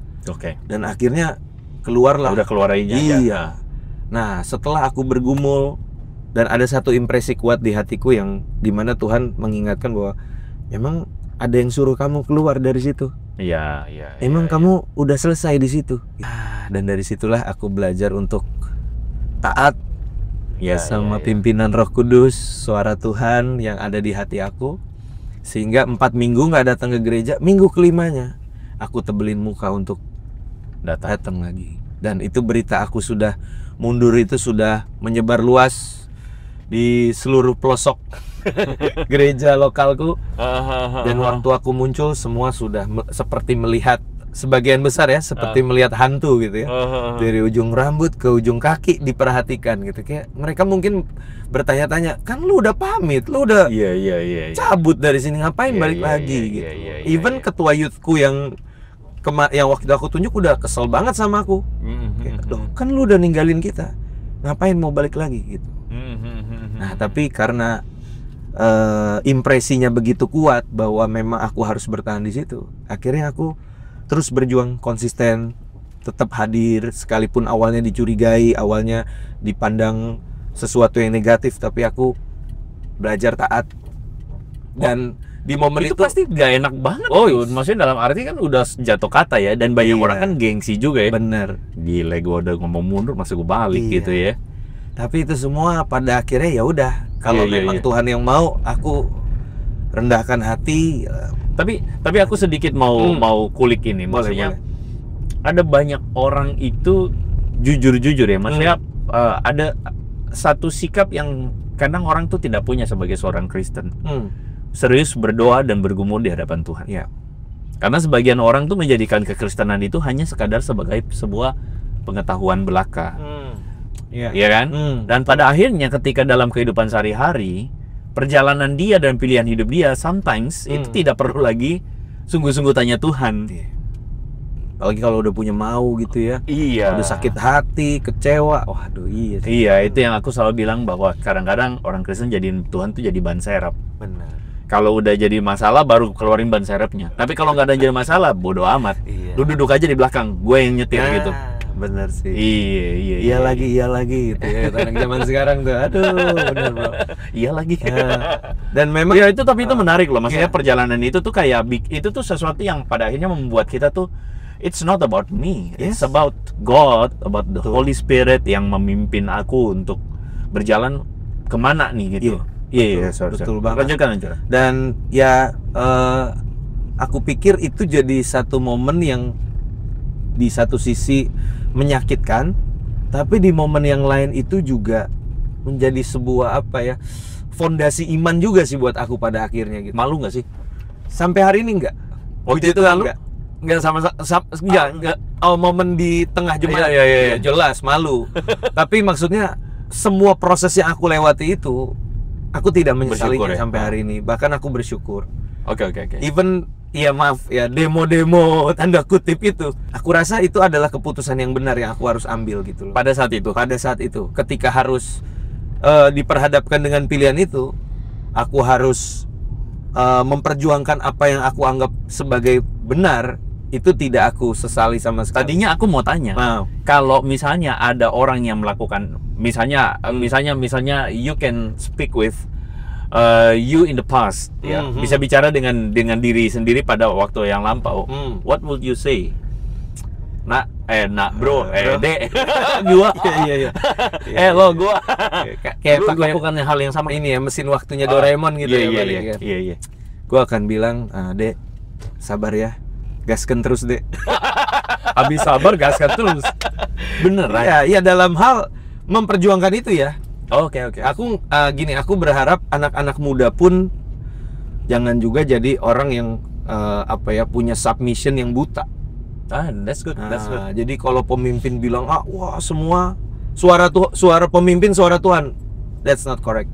Speaker 1: Dan akhirnya keluarlah.
Speaker 2: Udah keluar aja.
Speaker 1: Iya. Nah, setelah aku bergumul dan ada satu impresi kuat di hatiku yang dimana Tuhan mengingatkan bahwa emang ada yang suruh kamu keluar dari situ.
Speaker 2: Iya.
Speaker 1: Emang kamu udah selesai di situ. Dan dari situlah aku belajar untuk taat sama pimpinan Roh Kudus, suara Tuhan yang ada di hati aku. Sehingga 4 minggu nggak datang ke gereja, minggu kelimanya aku tebelin muka untuk datang lagi. Dan itu berita aku sudah mundur itu sudah menyebar luas di seluruh pelosok gereja lokalku. Dan waktu aku muncul, semua sudah seperti melihat, sebagian besar ya, seperti melihat hantu gitu ya. Dari ujung rambut ke ujung kaki diperhatikan gitu. Kayak mereka mungkin bertanya-tanya, kan lu udah pamit, lu udah cabut dari sini, ngapain balik lagi gitu. Even ketua youthku yang waktu aku tunjuk udah kesel banget sama aku. Kayak, loh, kan lu udah ninggalin kita, ngapain mau balik lagi gitu. Nah, tapi karena impresinya begitu kuat bahwa memang aku harus bertahan di situ, akhirnya aku terus berjuang konsisten, tetap hadir sekalipun awalnya dicurigai, awalnya dipandang sesuatu yang negatif, tapi aku belajar taat. Dan di momen itu
Speaker 2: pasti gak enak banget. Maksudnya dalam arti kan udah jatuh kata ya, dan banyak orang kan gengsi juga ya.
Speaker 1: Bener.
Speaker 2: Gila, gue udah ngomong mundur masih gue balik gitu ya.
Speaker 1: Tapi itu semua pada akhirnya ya udah, kalau memang Tuhan yang mau, aku rendahkan hati.
Speaker 2: Tapi aku sedikit mau kulik ini, maksudnya. ada banyak orang itu jujur-jujur ya, maksudnya ada satu sikap yang kadang orang tuh tidak punya sebagai seorang Kristen. Serius berdoa dan bergumul di hadapan Tuhan.
Speaker 1: Ya.
Speaker 2: Karena sebagian orang tuh menjadikan kekristenan itu hanya sekadar sebagai sebuah pengetahuan belaka. Iya kan? Dan pada akhirnya ketika dalam kehidupan sehari-hari, perjalanan dia dan pilihan hidup dia sometimes itu tidak perlu lagi sungguh-sungguh tanya Tuhan.
Speaker 1: Apalagi kalau udah punya mau gitu ya.
Speaker 2: Iya.
Speaker 1: Udah sakit hati, kecewa. Waduh, iya.
Speaker 2: Iya, itu yang aku selalu bilang bahwa kadang-kadang orang Kristen jadiin Tuhan tuh jadi ban serep.
Speaker 1: Benar.
Speaker 2: Kalau udah jadi masalah baru keluarin ban serepnya. Tapi kalau nggak ada jadi masalah, bodo amat. Lu duduk aja di belakang, gue yang nyetir gitu.
Speaker 1: Bener sih.
Speaker 2: Iya
Speaker 1: lagi gitu ya. Anak zaman sekarang tuh. Aduh, bener bro.
Speaker 2: Iya lagi.
Speaker 1: Dan memang
Speaker 2: ya itu, tapi itu menarik loh. Maksudnya perjalanan itu tuh kayak itu tuh sesuatu yang pada akhirnya membuat kita tuh, it's not about me. It's about God, about the Holy Spirit yang memimpin aku untuk berjalan kemana nih gitu. Iya,
Speaker 1: betul banget.
Speaker 2: Lanjutkan.
Speaker 1: Dan ya aku pikir itu jadi satu momen yang di satu sisi menyakitkan, tapi di momen yang lain itu juga menjadi sebuah fondasi iman juga sih buat aku pada akhirnya gitu.
Speaker 2: Malu nggak sih?
Speaker 1: Sampai hari ini enggak.
Speaker 2: Waktu itu malu? Nggak
Speaker 1: Enggak. Momen di tengah jemaat.
Speaker 2: Iya.
Speaker 1: Jelas malu. Tapi maksudnya semua proses yang aku lewati itu aku tidak menyesalinya sampai hari ini. Bahkan aku bersyukur.
Speaker 2: Oke.
Speaker 1: Even demo-demo tanda kutip itu, aku rasa itu adalah keputusan yang benar yang aku harus ambil gitu loh.
Speaker 2: Pada saat itu,
Speaker 1: ketika harus diperhadapkan dengan pilihan itu, aku harus memperjuangkan apa yang aku anggap sebagai benar. Itu tidak aku sesali sama sekali.
Speaker 2: Tadinya aku mau tanya, kalau misalnya ada orang yang melakukan, misalnya you can speak with you in the past, ya, bisa bicara dengan diri sendiri pada waktu yang lampau. What would you say? Bro, dek, gua,
Speaker 1: iya.
Speaker 2: gua,
Speaker 1: kayak melakukan hal yang sama ini ya, mesin waktunya Doraemon gitu.
Speaker 2: Iya.
Speaker 1: Gua akan bilang, dek, sabar ya, gaskan terus dek.
Speaker 2: Habis sabar, gaskan terus. Bener,
Speaker 1: Iya, dalam hal memperjuangkan itu ya.
Speaker 2: Oke.
Speaker 1: Aku aku berharap anak-anak muda pun jangan juga jadi orang yang punya submission yang buta.
Speaker 2: That's good.
Speaker 1: Jadi kalau pemimpin bilang wah semua suara pemimpin suara Tuhan, that's not correct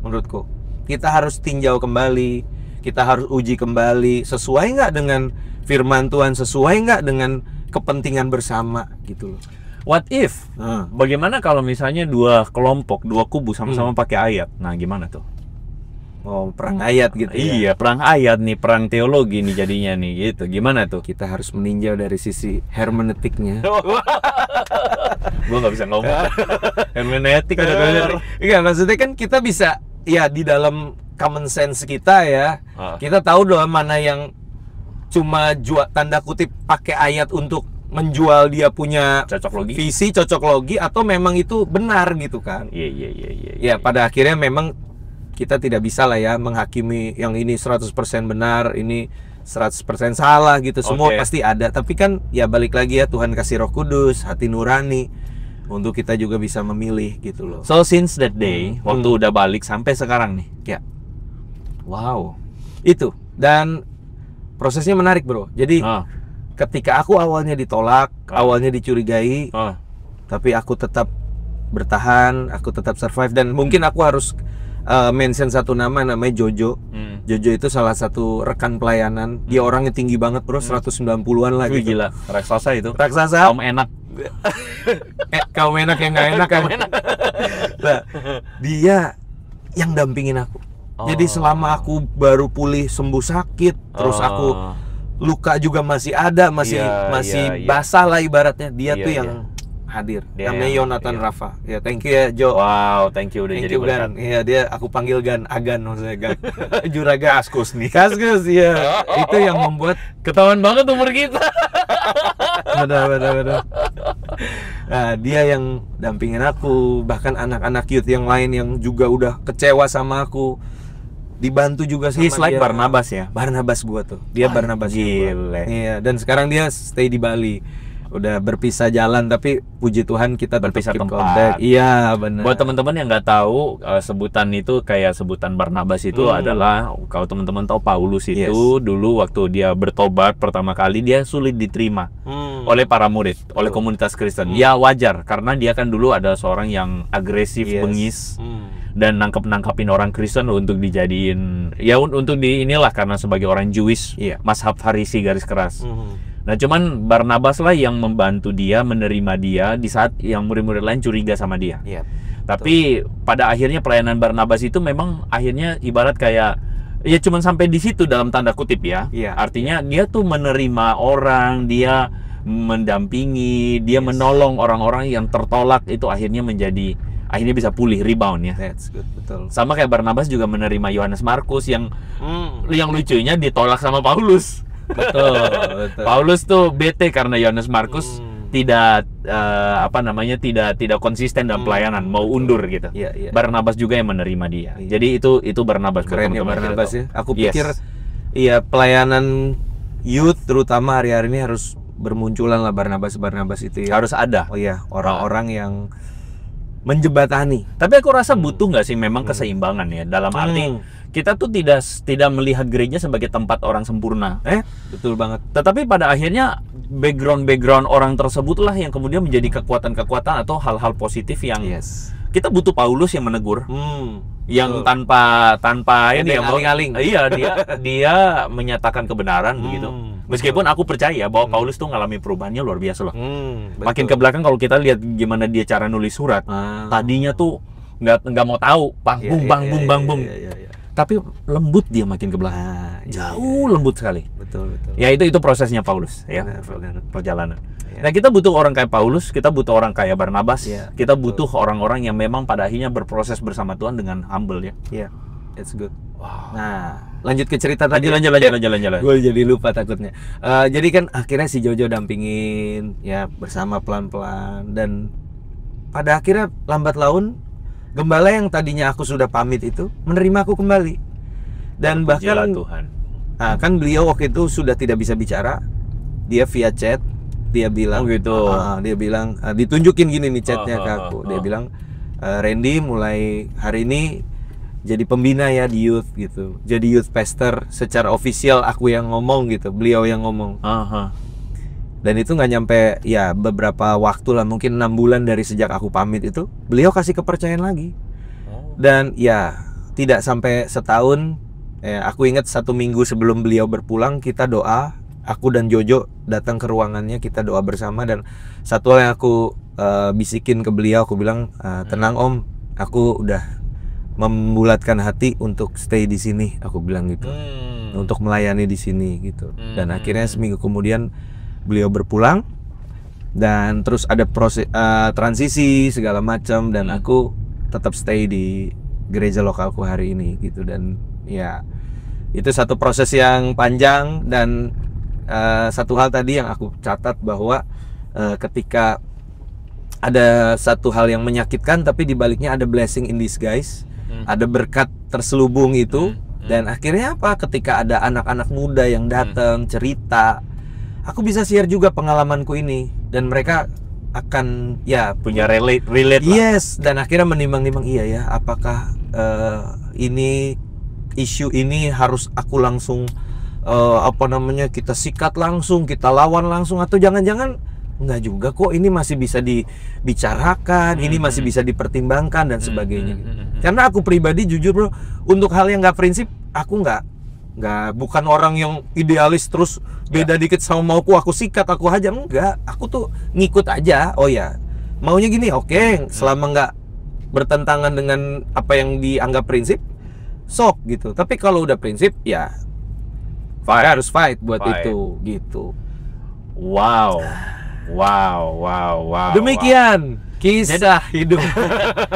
Speaker 1: menurutku. Kita harus tinjau kembali, kita harus uji kembali sesuai nggak dengan firman Tuhan, sesuai nggak dengan kepentingan bersama gitu loh.
Speaker 2: What if? Bagaimana kalau misalnya dua kelompok, dua kubu sama-sama pakai ayat? Nah, gimana tuh?
Speaker 1: Oh, perang ayat gitu ya?
Speaker 2: Iya, perang ayat nih, perang teologi nih jadinya nih, gitu. Gimana tuh?
Speaker 1: Kita harus meninjau dari sisi hermeneutiknya.
Speaker 2: Gua nggak bisa ngomong. Hermeneutik
Speaker 1: Enggak, maksudnya kan kita bisa, ya di dalam common sense kita ya, kita tahu doang mana yang cuma tanda kutip pakai ayat untuk menjual dia punya visi cocok logi, atau memang itu benar gitu kan.
Speaker 2: Iya.
Speaker 1: Ya pada akhirnya memang kita tidak bisa lah ya menghakimi yang ini 100% benar, ini 100% salah gitu. Semua pasti ada, tapi kan ya balik lagi ya, Tuhan kasih Roh Kudus, hati nurani untuk kita juga bisa memilih gitu loh.
Speaker 2: So since that day, waktu udah balik sampai sekarang nih.
Speaker 1: Ya. Wow. Itu. Dan prosesnya menarik, bro. Jadi ketika aku awalnya ditolak, awalnya dicurigai, tapi aku tetap bertahan, aku tetap survive. Dan mungkin aku harus mention satu namanya Jojo. Jojo itu salah satu rekan pelayanan. Dia orangnya tinggi banget, bro, 190-an lah gitu.
Speaker 2: Gila, raksasa itu.
Speaker 1: Raksasa.
Speaker 2: Kaum enak.
Speaker 1: Kaum enak yang gak enak kan. Nah, dia yang dampingin aku. Jadi selama aku baru pulih sembuh sakit, terus aku luka juga masih ada, masih basah lah ibaratnya. Dia tuh yang hadir. Namanya Yonatan Rafa. Ya, thank you ya Jo.
Speaker 2: Wow, thank you udah jadi berkat.
Speaker 1: Iya, dia aku panggil Agan maksudnya Gan.
Speaker 2: Juragan Kaskus nih.
Speaker 1: Kaskus ya. Itu yang membuat
Speaker 2: ketahuan banget umur kita.
Speaker 1: Benar. Nah, dia yang dampingin aku, bahkan anak-anak youth yang lain yang juga udah kecewa sama aku. Dibantu juga sama
Speaker 2: He's like
Speaker 1: dia.
Speaker 2: Barnabas ya?
Speaker 1: Barnabas gua tuh. Dia Barnabas
Speaker 2: gile.
Speaker 1: Iya, dan sekarang dia stay di Bali. udah berpisah jalan, tapi puji Tuhan kita tetap
Speaker 2: Berpisah
Speaker 1: keep
Speaker 2: tempat.
Speaker 1: contact. Iya, benar.
Speaker 2: Buat teman-teman yang nggak tahu, sebutan itu kayak sebutan Barnabas itu adalah, kalau teman-teman tahu Paulus itu dulu waktu dia bertobat pertama kali, dia sulit diterima oleh para murid, oleh komunitas Kristen. Ya wajar, karena dia kan dulu adalah seorang yang agresif, bengis, dan nangkepin orang Kristen untuk dijadiin, ya untuk inilah, karena sebagai orang Jewish, mazhab Farisi garis keras. Nah, cuman Barnabas lah yang membantu dia, menerima dia di saat yang murid-murid lain curiga sama dia. Tapi pada akhirnya pelayanan Barnabas itu memang akhirnya ibarat kayak, ya cuman sampai di situ dalam tanda kutip ya. Artinya dia tuh menerima orang, dia mendampingi, dia menolong orang-orang yang tertolak, itu akhirnya bisa pulih, rebound ya.
Speaker 1: That's good, betul.
Speaker 2: Sama kayak Barnabas juga menerima Yohanes Markus yang lucunya ditolak sama Paulus.
Speaker 1: Betul.
Speaker 2: Paulus tuh bete karena Yohanes Markus tidak tidak konsisten dalam pelayanan, mau undur gitu. Barnabas juga yang menerima dia. Jadi itu Barnabas.
Speaker 1: Keren ya Barnabas ya. Aku pikir iya, pelayanan youth terutama hari-hari ini harus bermunculan lah Barnabas itu ya.
Speaker 2: Harus ada.
Speaker 1: Oh iya, orang-orang yang menjembatani.
Speaker 2: Tapi aku rasa butuh nggak sih memang keseimbangan ya, dalam arti kita tuh tidak melihat gereja sebagai tempat orang sempurna.
Speaker 1: Betul banget.
Speaker 2: Tetapi pada akhirnya background orang tersebutlah yang kemudian menjadi kekuatan-kekuatan atau hal-hal positif yang kita butuh Paulus yang menegur, yang tanpa ini ya,
Speaker 1: aling-aling.
Speaker 2: Iya, dia menyatakan kebenaran begitu. Meskipun aku percaya bahwa Paulus tuh ngalami perubahannya luar biasa loh. Makin ke belakang kalau kita lihat gimana dia cara nulis surat, tadinya tuh nggak mau tahu, bang. Tapi lembut dia makin ke belakang, jauh lembut sekali.
Speaker 1: Betul.
Speaker 2: Ya itu prosesnya Paulus ya, perjalanan. Nah, kita butuh orang kayak Paulus, kita butuh orang kayak Barnabas, kita butuh orang-orang yang memang pada akhirnya berproses bersama Tuhan dengan humble ya.
Speaker 1: That's good.
Speaker 2: Wow.
Speaker 1: Nah, lanjut ke cerita tadi.
Speaker 2: Lanjut.
Speaker 1: Gue jadi lupa takutnya. Jadi kan akhirnya si Jojo dampingin ya bersama pelan-pelan, dan pada akhirnya lambat laun gembala yang tadinya aku sudah pamit itu menerima aku kembali. Dan bahkan
Speaker 2: Tuhan.
Speaker 1: Kan beliau waktu itu sudah tidak bisa bicara. Dia via chat, dia bilang dia bilang ditunjukin gini nih chatnya ke aku. Dia bilang, Randy mulai hari ini jadi pembina ya di youth gitu. Jadi youth pastor secara official, aku yang ngomong gitu, beliau yang ngomong. Dan itu nggak nyampe ya beberapa waktu lah, mungkin 6 bulan dari sejak aku pamit itu, beliau kasih kepercayaan lagi. Dan ya tidak sampai setahun, aku ingat 1 minggu sebelum beliau berpulang, kita doa, aku dan Jojo datang ke ruangannya, kita doa bersama. Dan satu hal yang aku bisikin ke beliau, aku bilang, tenang Om, aku udah membulatkan hati untuk stay di sini, aku bilang gitu, untuk melayani di sini gitu. Dan akhirnya seminggu kemudian beliau berpulang, dan terus ada proses transisi segala macam, dan aku tetap stay di gereja lokalku hari ini gitu. Dan ya itu satu proses yang panjang. Dan satu hal tadi yang aku catat bahwa ketika ada satu hal yang menyakitkan, tapi dibaliknya ada blessing in disguise, ada berkat terselubung itu. Dan akhirnya apa? Ketika ada anak-anak muda yang datang cerita, aku bisa share juga pengalamanku ini, dan mereka akan ya
Speaker 2: punya relate lah.
Speaker 1: Yes, dan akhirnya menimbang-nimbang, iya ya, apakah ini isu ini harus aku langsung kita sikat langsung, kita lawan langsung, atau jangan-jangan enggak juga kok, ini masih bisa dibicarakan, ini masih bisa dipertimbangkan dan sebagainya. Karena aku pribadi jujur bro, untuk hal yang nggak prinsip, aku bukan orang yang idealis terus beda dikit sama mauku aku sikat, aku hajar, enggak. Aku tuh ngikut aja. Oh ya, maunya gini, oke, selama nggak bertentangan dengan apa yang dianggap prinsip, sok gitu. Tapi kalau udah prinsip ya harus fight buat itu gitu.
Speaker 2: Wow.
Speaker 1: Demikian kisah hidup.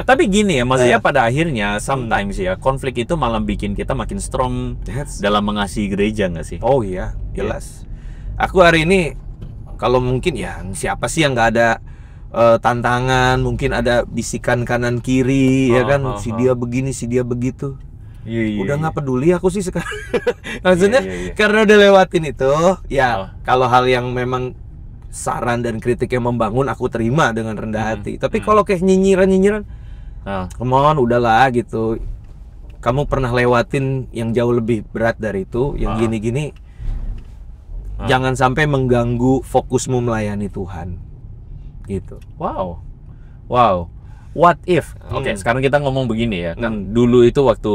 Speaker 2: Tapi gini ya, maksudnya pada akhirnya sometimes ya, konflik itu malah bikin kita makin strong dalam mengasihi gereja, nggak sih?
Speaker 1: Oh iya, jelas. Aku hari ini kalau mungkin ya, siapa sih yang nggak ada tantangan, mungkin ada bisikan kanan kiri ya kan, si dia begini, si dia begitu. Udah nggak peduli aku sih sekarang. Maksudnya karena udah lewatin itu ya. Kalau hal yang memang saran dan kritik yang membangun aku terima dengan rendah hati. Tapi kalau kayak nyinyiran come on, udahlah gitu. Kamu pernah lewatin yang jauh lebih berat dari itu, yang gini-gini. Jangan sampai mengganggu fokusmu melayani Tuhan. Gitu.
Speaker 2: Wow. What if? Oke, sekarang kita ngomong begini ya. Kan dulu itu waktu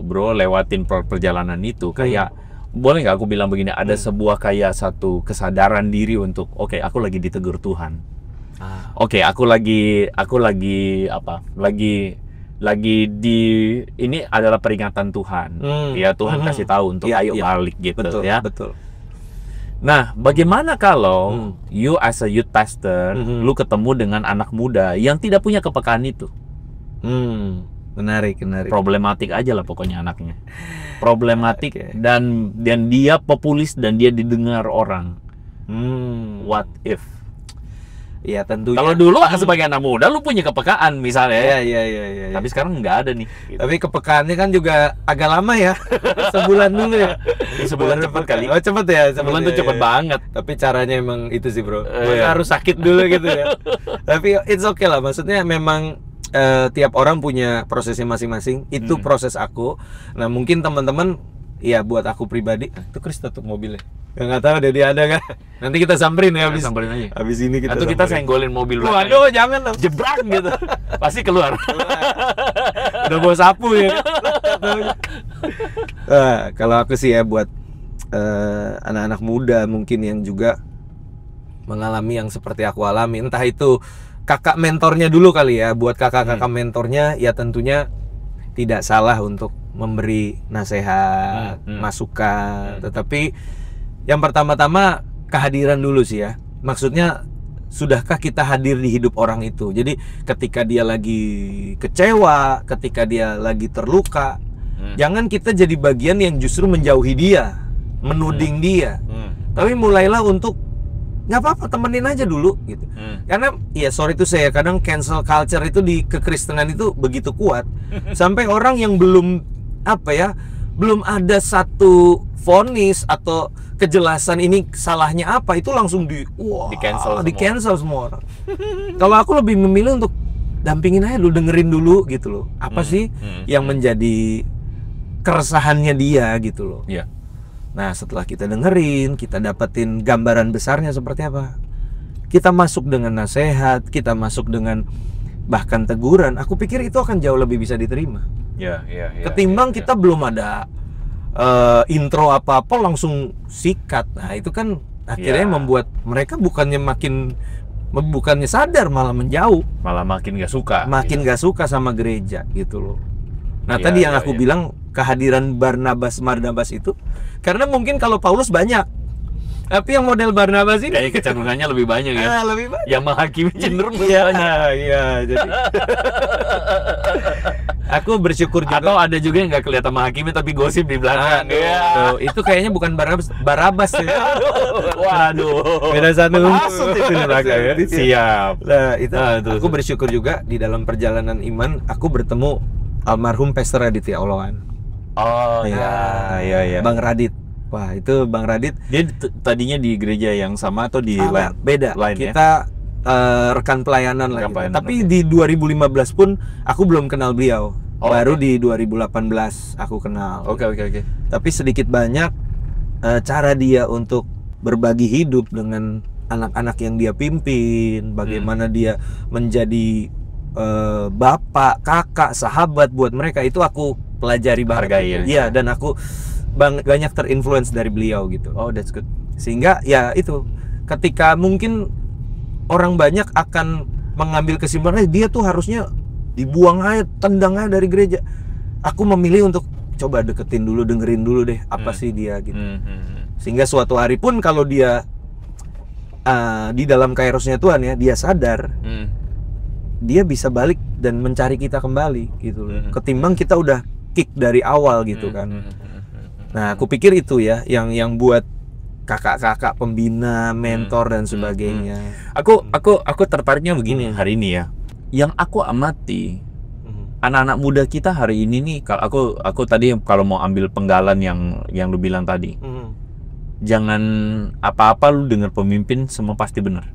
Speaker 2: bro lewatin perjalanan itu kayak boleh nggak aku bilang begini, ada sebuah kayak satu kesadaran diri untuk oke, aku lagi ditegur Tuhan. Oke, aku lagi apa? Lagi di ini adalah peringatan Tuhan. Ya Tuhan kasih tahu untuk ayo balik gitu.
Speaker 1: Betul,
Speaker 2: ya.
Speaker 1: Betul.
Speaker 2: Nah, bagaimana kalau you as a youth pastor, lu ketemu dengan anak muda yang tidak punya kepekaan itu?
Speaker 1: Menarik.
Speaker 2: Problematik aja lah pokoknya anaknya. Problematik dan dia populis dan dia didengar orang. What if?
Speaker 1: Ya tentunya.
Speaker 2: Kalau dulu sebagai anak muda lu punya kepekaan misalnya.
Speaker 1: Iya.
Speaker 2: Tapi sekarang nggak ada nih. Gitu.
Speaker 1: Tapi kepekaannya kan juga agak lama ya. Sebulan dulu ya.
Speaker 2: Sebulan cepet kali.
Speaker 1: Oh cepet ya.
Speaker 2: Sebulan tuh cepet banget.
Speaker 1: Tapi caranya emang itu sih bro. Harus sakit dulu gitu ya. Tapi it's okay lah. Maksudnya memang tiap orang punya prosesnya masing-masing. Itu proses aku. Nah mungkin teman-teman, ya buat aku pribadi, itu Chris tutup mobilnya. Nggak tahu deh dia ada kan. Nanti kita samperin ya
Speaker 2: samperin aja.
Speaker 1: Habis ini kita.
Speaker 2: Atau kita senggolin mobil.
Speaker 1: Waduh, jangan dong.
Speaker 2: Jebrak gitu. Pasti keluar.
Speaker 1: Udah bawa sapu ya. Kalau aku sih ya buat anak-anak muda mungkin yang juga mengalami yang seperti aku alami, entah itu kakak mentornya dulu kali ya. Buat kakak-kakak mentornya ya tentunya tidak salah untuk memberi nasihat, masukan, tetapi yang pertama-tama kehadiran dulu sih ya. Maksudnya sudahkah kita hadir di hidup orang itu? Jadi ketika dia lagi kecewa, ketika dia lagi terluka, jangan kita jadi bagian yang justru menjauhi dia, menuding dia. Tapi mulailah untuk nggak apa-apa, temenin aja dulu gitu. Karena ya sorry itu saya kadang cancel culture itu di kekristenan itu begitu kuat sampai orang yang belum belum ada satu vonis atau kejelasan ini salahnya apa itu langsung di cancel semua orang. Kalau aku lebih memilih untuk dampingin aja dulu, dengerin dulu gitu loh. Apa sih yang menjadi keresahannya dia gitu loh. Nah setelah kita dengerin, kita dapetin gambaran besarnya seperti apa, kita masuk dengan nasihat, kita masuk dengan bahkan teguran, aku pikir itu akan jauh lebih bisa diterima. Ketimbang kita belum ada intro apa-apa langsung sikat. Nah itu kan akhirnya membuat mereka bukannya sadar, malah menjauh,
Speaker 2: malah makin gak suka,
Speaker 1: gak suka sama gereja gitu loh. Nah tadi yang aku bilang kehadiran Barnabas itu karena mungkin kalau Paulus banyak, tapi yang model Barnabas ini
Speaker 2: kayak kecenderungannya lebih banyak ya.
Speaker 1: Lebih banyak.
Speaker 2: Yang menghakimi cenderung banyak.
Speaker 1: Jadi aku bersyukur juga.
Speaker 2: Atau ada juga yang nggak kelihatan menghakimi tapi gosip di belakang.
Speaker 1: Itu kayaknya bukan Barabas ya.
Speaker 2: Waduh.
Speaker 1: Beda satu.
Speaker 2: Masuk itu neraka ya. Siap.
Speaker 1: Nah, itu aku bersyukur juga di dalam perjalanan iman aku bertemu almarhum Pastor Aditya Oloan. Iya. Bang Radit. Wah, itu Bang Radit.
Speaker 2: Dia tadinya di gereja yang sama atau di lain?
Speaker 1: Beda. Kita rekan pelayanan lah. Tapi di 2015 pun aku belum kenal beliau. Baru di 2018 aku kenal.
Speaker 2: Oke.
Speaker 1: Tapi sedikit banyak cara dia untuk berbagi hidup dengan anak-anak yang dia pimpin, bagaimana dia menjadi bapak, kakak, sahabat buat mereka, itu aku pelajari banget. Iya, dan aku banyak terinfluence dari beliau gitu.
Speaker 2: Oh, that's good.
Speaker 1: Sehingga ya itu, ketika mungkin orang banyak akan mengambil kesimpulan dia tuh harusnya dibuang aja, tendang aja dari gereja. Aku memilih untuk coba deketin dulu, dengerin dulu deh apa sih dia gitu. Sehingga suatu hari pun kalau dia di dalam kairosnya Tuhan ya, dia sadar, dia bisa balik dan mencari kita kembali gitu. Ketimbang kita udah kick dari awal gitu kan. Nah, aku pikir itu ya yang buat kakak-kakak pembina, mentor dan sebagainya.
Speaker 2: Aku tertariknya begini hari ini ya. Yang aku amati anak-anak muda kita hari ini nih, kalau aku tadi kalau mau ambil penggalan yang lu bilang tadi. jangan apa-apa lu dengar pemimpin semua pasti benar.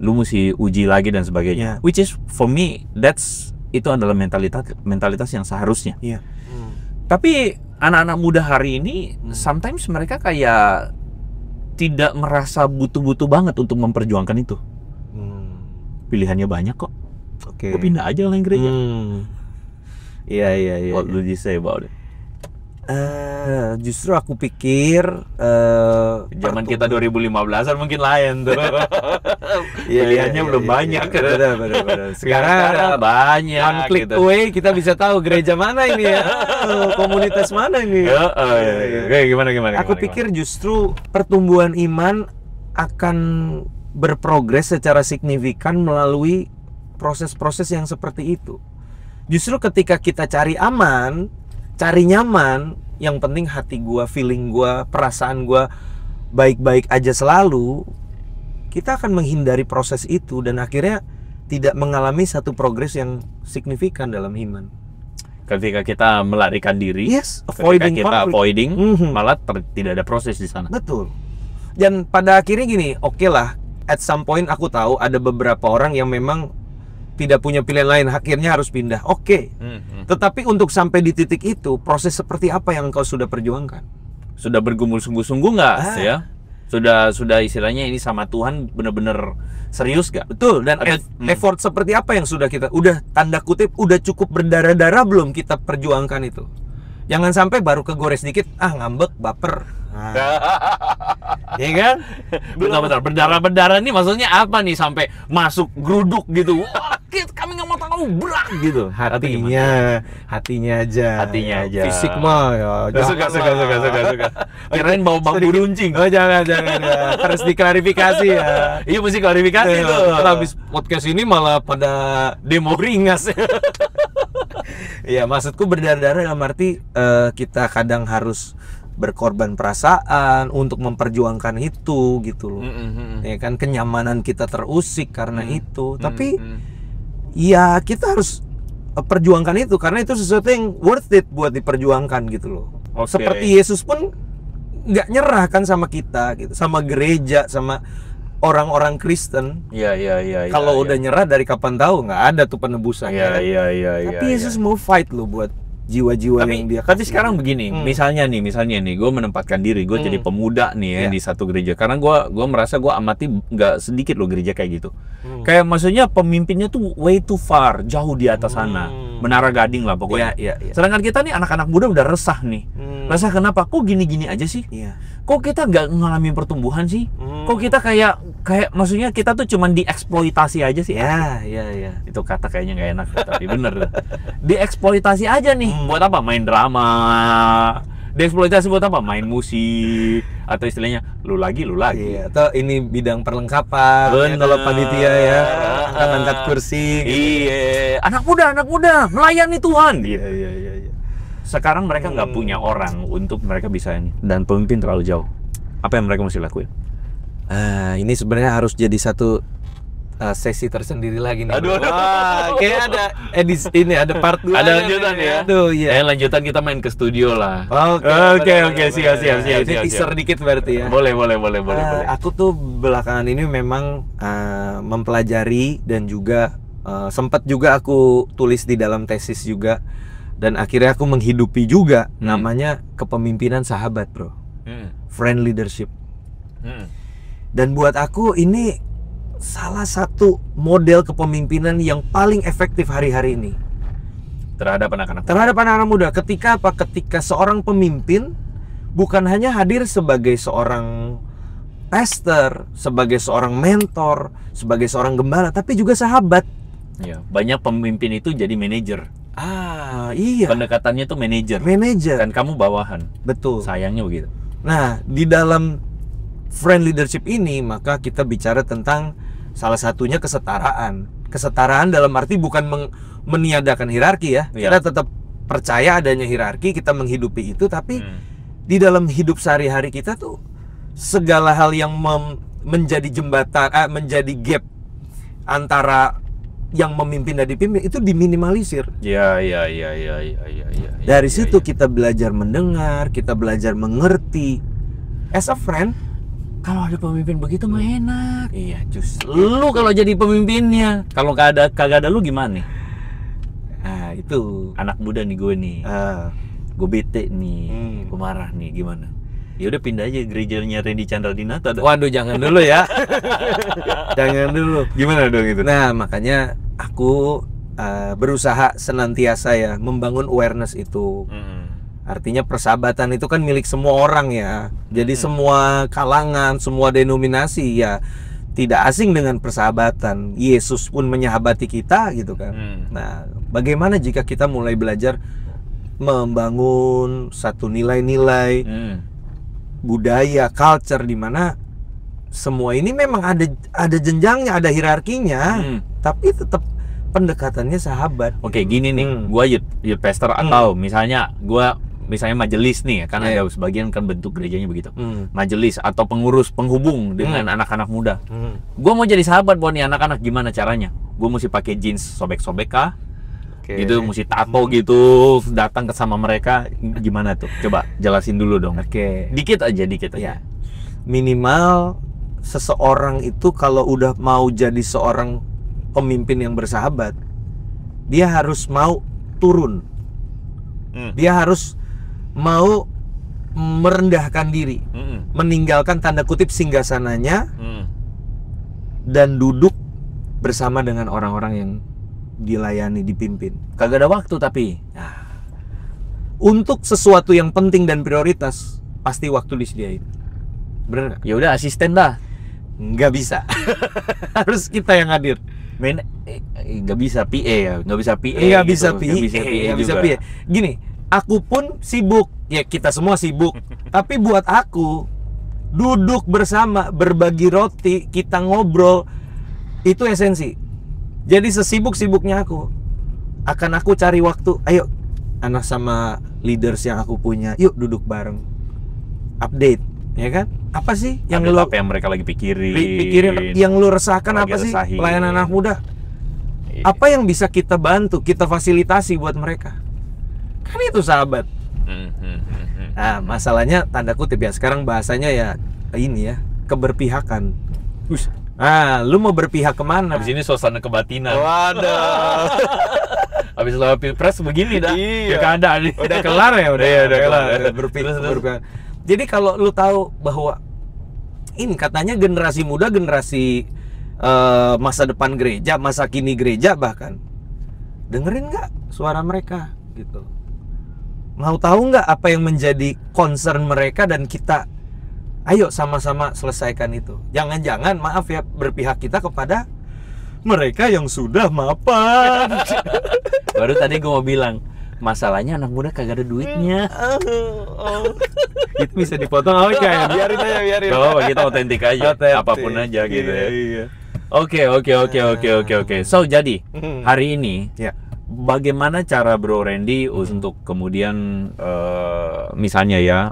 Speaker 2: Lu mesti uji lagi dan sebagainya. Which is for me itu adalah mentalitas yang seharusnya. Tapi anak-anak muda hari ini sometimes mereka kayak tidak merasa butuh-butuh banget untuk memperjuangkan itu. Pilihannya banyak kok. Gue pindah aja lain gereja.
Speaker 1: Iya.
Speaker 2: What would you say about it?
Speaker 1: Justru aku pikir
Speaker 2: zaman kita 2015an mungkin lain tuh. Pilihannya belum banyak.
Speaker 1: Benar. Sekarang banyak. One click
Speaker 2: gitu.
Speaker 1: away kita bisa tahu gereja mana ini ya, komunitas mana ini.
Speaker 2: Gimana?
Speaker 1: Aku pikir justru pertumbuhan iman akan berprogres secara signifikan melalui proses-proses yang seperti itu. Justru ketika kita cari aman, cari nyaman, yang penting hati gua, feeling gua, perasaan gua baik-baik aja selalu, kita akan menghindari proses itu dan akhirnya tidak mengalami satu progres yang signifikan dalam iman.
Speaker 2: Ketika kita melarikan diri,
Speaker 1: avoiding
Speaker 2: kita avoiding, malah tidak ada proses di sana.
Speaker 1: Betul. Dan pada akhirnya gini, oke lah, at some point aku tahu ada beberapa orang yang memang tidak punya pilihan lain, akhirnya harus pindah. Tetapi untuk sampai di titik itu, proses seperti apa yang engkau sudah perjuangkan?
Speaker 2: Sudah bergumul sungguh-sungguh nggak ya? Sudah istilahnya ini sama Tuhan benar-benar serius gak?
Speaker 1: Betul. Dan effort seperti apa yang sudah kita, udah tanda kutip, udah cukup berdarah-darah belum kita perjuangkan itu? Jangan sampai baru kegores dikit, ngambek, baper. Iya kan?
Speaker 2: Bentar, berdarah-berdarah ini maksudnya apa nih? Sampai masuk geruduk gitu. Wah, kami nggak mau tahu, berat gitu.
Speaker 1: Hatinya aja. Fisik mah ya.
Speaker 2: Suka. Kirain bau runcing.
Speaker 1: Jangan. Harus diklarifikasi ya.
Speaker 2: Iya, mesti klarifikasi tuh.
Speaker 1: Habis podcast ini malah pada demo ringas. Iya, maksudku berdarah-darah dalam arti kita kadang harus berkorban perasaan untuk memperjuangkan itu gitu loh. Ya kan, kenyamanan kita terusik karena itu. Tapi ya kita harus perjuangkan itu karena itu sesuatu yang worth it buat diperjuangkan gitu loh. Seperti Yesus pun nggak nyerah kan sama kita gitu, sama gereja, sama orang-orang Kristen.
Speaker 2: Iya.
Speaker 1: Kalau udah nyerah dari kapan tahu, nggak ada tuh penebusan.
Speaker 2: Iya.
Speaker 1: Tapi Yesus mau fight loh buat jiwa-jiwa yang dia.
Speaker 2: Tapi sekarang begini, misalnya nih, gue menempatkan diri, gue jadi pemuda nih ya di satu gereja. Karena gue merasa gue amati nggak sedikit loh gereja kayak gitu. Kayak maksudnya pemimpinnya tuh way too far, jauh di atas sana, menara gading lah pokoknya.
Speaker 1: Iya.
Speaker 2: Sedangkan kita nih anak-anak muda udah resah nih. Resah kenapa? Kok gini-gini aja sih? Kok kita nggak ngalamin pertumbuhan sih? Kok kita kayak maksudnya kita tuh cuman dieksploitasi aja sih?
Speaker 1: Iya.
Speaker 2: Itu kata kayaknya nggak enak, tapi bener. Dieksploitasi aja nih. Buat apa? Main drama. Dieksploitasi buat apa? Main musik. Atau istilahnya lu lagi.
Speaker 1: Iya, atau ini bidang perlengkapan. Ya, kalau panitia ya, angkat kursi.
Speaker 2: Iya. Anak muda melayani Tuhan.
Speaker 1: Iya.
Speaker 2: Sekarang mereka nggak punya orang untuk mereka bisa ini, dan pemimpin terlalu jauh. Apa yang mereka mesti lakuin?
Speaker 1: Ini sebenarnya harus jadi satu sesi tersendiri lagi nih.
Speaker 2: Aduh.
Speaker 1: Kayak ada edisi ini, ada part 2.
Speaker 2: Ada lanjutan ya?
Speaker 1: Aduh, iya.
Speaker 2: Lanjutan kita main ke studio lah.
Speaker 1: Oke, siap.
Speaker 2: Ini
Speaker 1: teaser dikit berarti ya.
Speaker 2: Boleh.
Speaker 1: Aku tuh belakangan ini memang mempelajari dan juga sempat juga aku tulis di dalam tesis juga. Dan akhirnya aku menghidupi juga namanya kepemimpinan sahabat, bro. Friend leadership. Dan buat aku ini salah satu model kepemimpinan yang paling efektif hari-hari ini
Speaker 2: terhadap anak-anak
Speaker 1: muda. Ketika seorang pemimpin bukan hanya hadir sebagai seorang pastor, sebagai seorang mentor, sebagai seorang gembala, tapi juga sahabat.
Speaker 2: Ya, banyak pemimpin itu jadi manajer.
Speaker 1: Iya.
Speaker 2: Pendekatannya tuh manajer. Dan kamu bawahan.
Speaker 1: Betul.
Speaker 2: Sayangnya begitu.
Speaker 1: Nah, di dalam friend leadership ini maka kita bicara tentang salah satunya kesetaraan. Kesetaraan dalam arti bukan meniadakan hierarki ya. Kita tetap percaya adanya hierarki, kita menghidupi itu, tapi di dalam hidup sehari-hari kita tuh segala hal yang menjadi jembatan, menjadi gap antara yang memimpin dan dipimpin itu diminimalisir.
Speaker 2: Iya.
Speaker 1: Dari situ kita belajar mendengar, kita belajar mengerti. as a friend.
Speaker 2: Kalau ada pemimpin begitu mah enak.
Speaker 1: Iya, justru.
Speaker 2: Lu kalau jadi pemimpinnya, kalau kagak ada lu gimana nih?
Speaker 1: Nah, itu.
Speaker 2: Anak muda nih gue nih. Gue bete nih, gue marah nih, gimana? Ya udah pindah aja gerejanya Randy Chandra Dinata.
Speaker 1: Waduh, jangan dulu ya. Jangan dulu.
Speaker 2: Gimana dong itu?
Speaker 1: Nah, makanya aku berusaha senantiasa ya membangun awareness itu. Artinya persahabatan itu kan milik semua orang ya. Jadi semua kalangan, semua denominasi ya tidak asing dengan persahabatan. Yesus pun menyahabati kita gitu kan. Nah, bagaimana jika kita mulai belajar membangun satu nilai-nilai budaya, culture di mana semua ini memang ada jenjangnya, ada hierarkinya, tapi tetap pendekatannya sahabat.
Speaker 2: Oke, gini nih, gua youth pastor atau misalnya majelis nih, kan ada sebagian kan bentuk gerejanya begitu. Majelis atau pengurus penghubung dengan anak-anak muda. Gua mau jadi sahabat buat nih anak-anak, gimana caranya? Gua mesti pakai jeans sobek-sobek kah? Gitu, mesti tato gitu, datang ke sama mereka, gimana tuh? Coba jelasin dulu dong. Dikit aja.
Speaker 1: Ya. Minimal seseorang itu kalau udah mau jadi seorang pemimpin yang bersahabat, dia harus mau turun. Dia harus mau merendahkan diri, meninggalkan tanda kutip singgasananya, dan duduk bersama dengan orang-orang yang dilayani, dipimpin.
Speaker 2: Kagak ada waktu tapi.
Speaker 1: Nah, untuk sesuatu yang penting dan prioritas pasti waktu disediain. Bener nggak?
Speaker 2: Ya udah asisten dah.
Speaker 1: Nggak bisa. Harus kita yang hadir.
Speaker 2: Nggak bisa PA ya, nggak bisa PA.
Speaker 1: Nggak bisa
Speaker 2: gitu.
Speaker 1: PA.
Speaker 2: Nggak bisa PA.
Speaker 1: Gini, aku pun sibuk. Ya kita semua sibuk. Tapi buat aku duduk bersama, berbagi roti, kita ngobrol, itu esensi. Jadi sesibuk-sibuknya aku cari waktu. Ayo, anak sama leaders yang aku punya, yuk duduk bareng, update, ya kan? Apa sih yang
Speaker 2: apa yang mereka lagi pikirin?
Speaker 1: Yang lu resahkan apa sih?
Speaker 2: Resahin.
Speaker 1: Pelayanan anak muda. Apa yang bisa kita bantu, kita fasilitasi buat mereka? Kan itu sahabat. Nah, masalahnya tanda kutip ya. Sekarang bahasanya ya ini ya, keberpihakan. Lu mau berpihak kemana?
Speaker 2: Habis ini suasana kebatinan.
Speaker 1: Waduh.
Speaker 2: Habis lewat pilpres begini dah.
Speaker 1: Iya.
Speaker 2: Keadaan
Speaker 1: Udah kelar ya, udah kelar.
Speaker 2: Berpihak.
Speaker 1: Jadi kalau lu tahu bahwa ini katanya generasi muda, generasi masa depan gereja, masa kini gereja bahkan, dengerin nggak suara mereka gitu? Mau tahu nggak apa yang menjadi concern mereka, dan kita ayo sama-sama selesaikan itu. Jangan-jangan, maaf ya, berpihak kita kepada mereka yang sudah mapan.
Speaker 2: Baru tadi gue mau bilang, masalahnya anak muda kagak ada duitnya.
Speaker 1: Itu bisa dipotong. Oke, biarin aja, biarin.
Speaker 2: Kalau kita otentik aja, apapun aja gitu ya.
Speaker 1: Iya.
Speaker 2: Oke. So, jadi hari ini
Speaker 1: ya,
Speaker 2: bagaimana cara Bro Randy untuk kemudian misalnya ya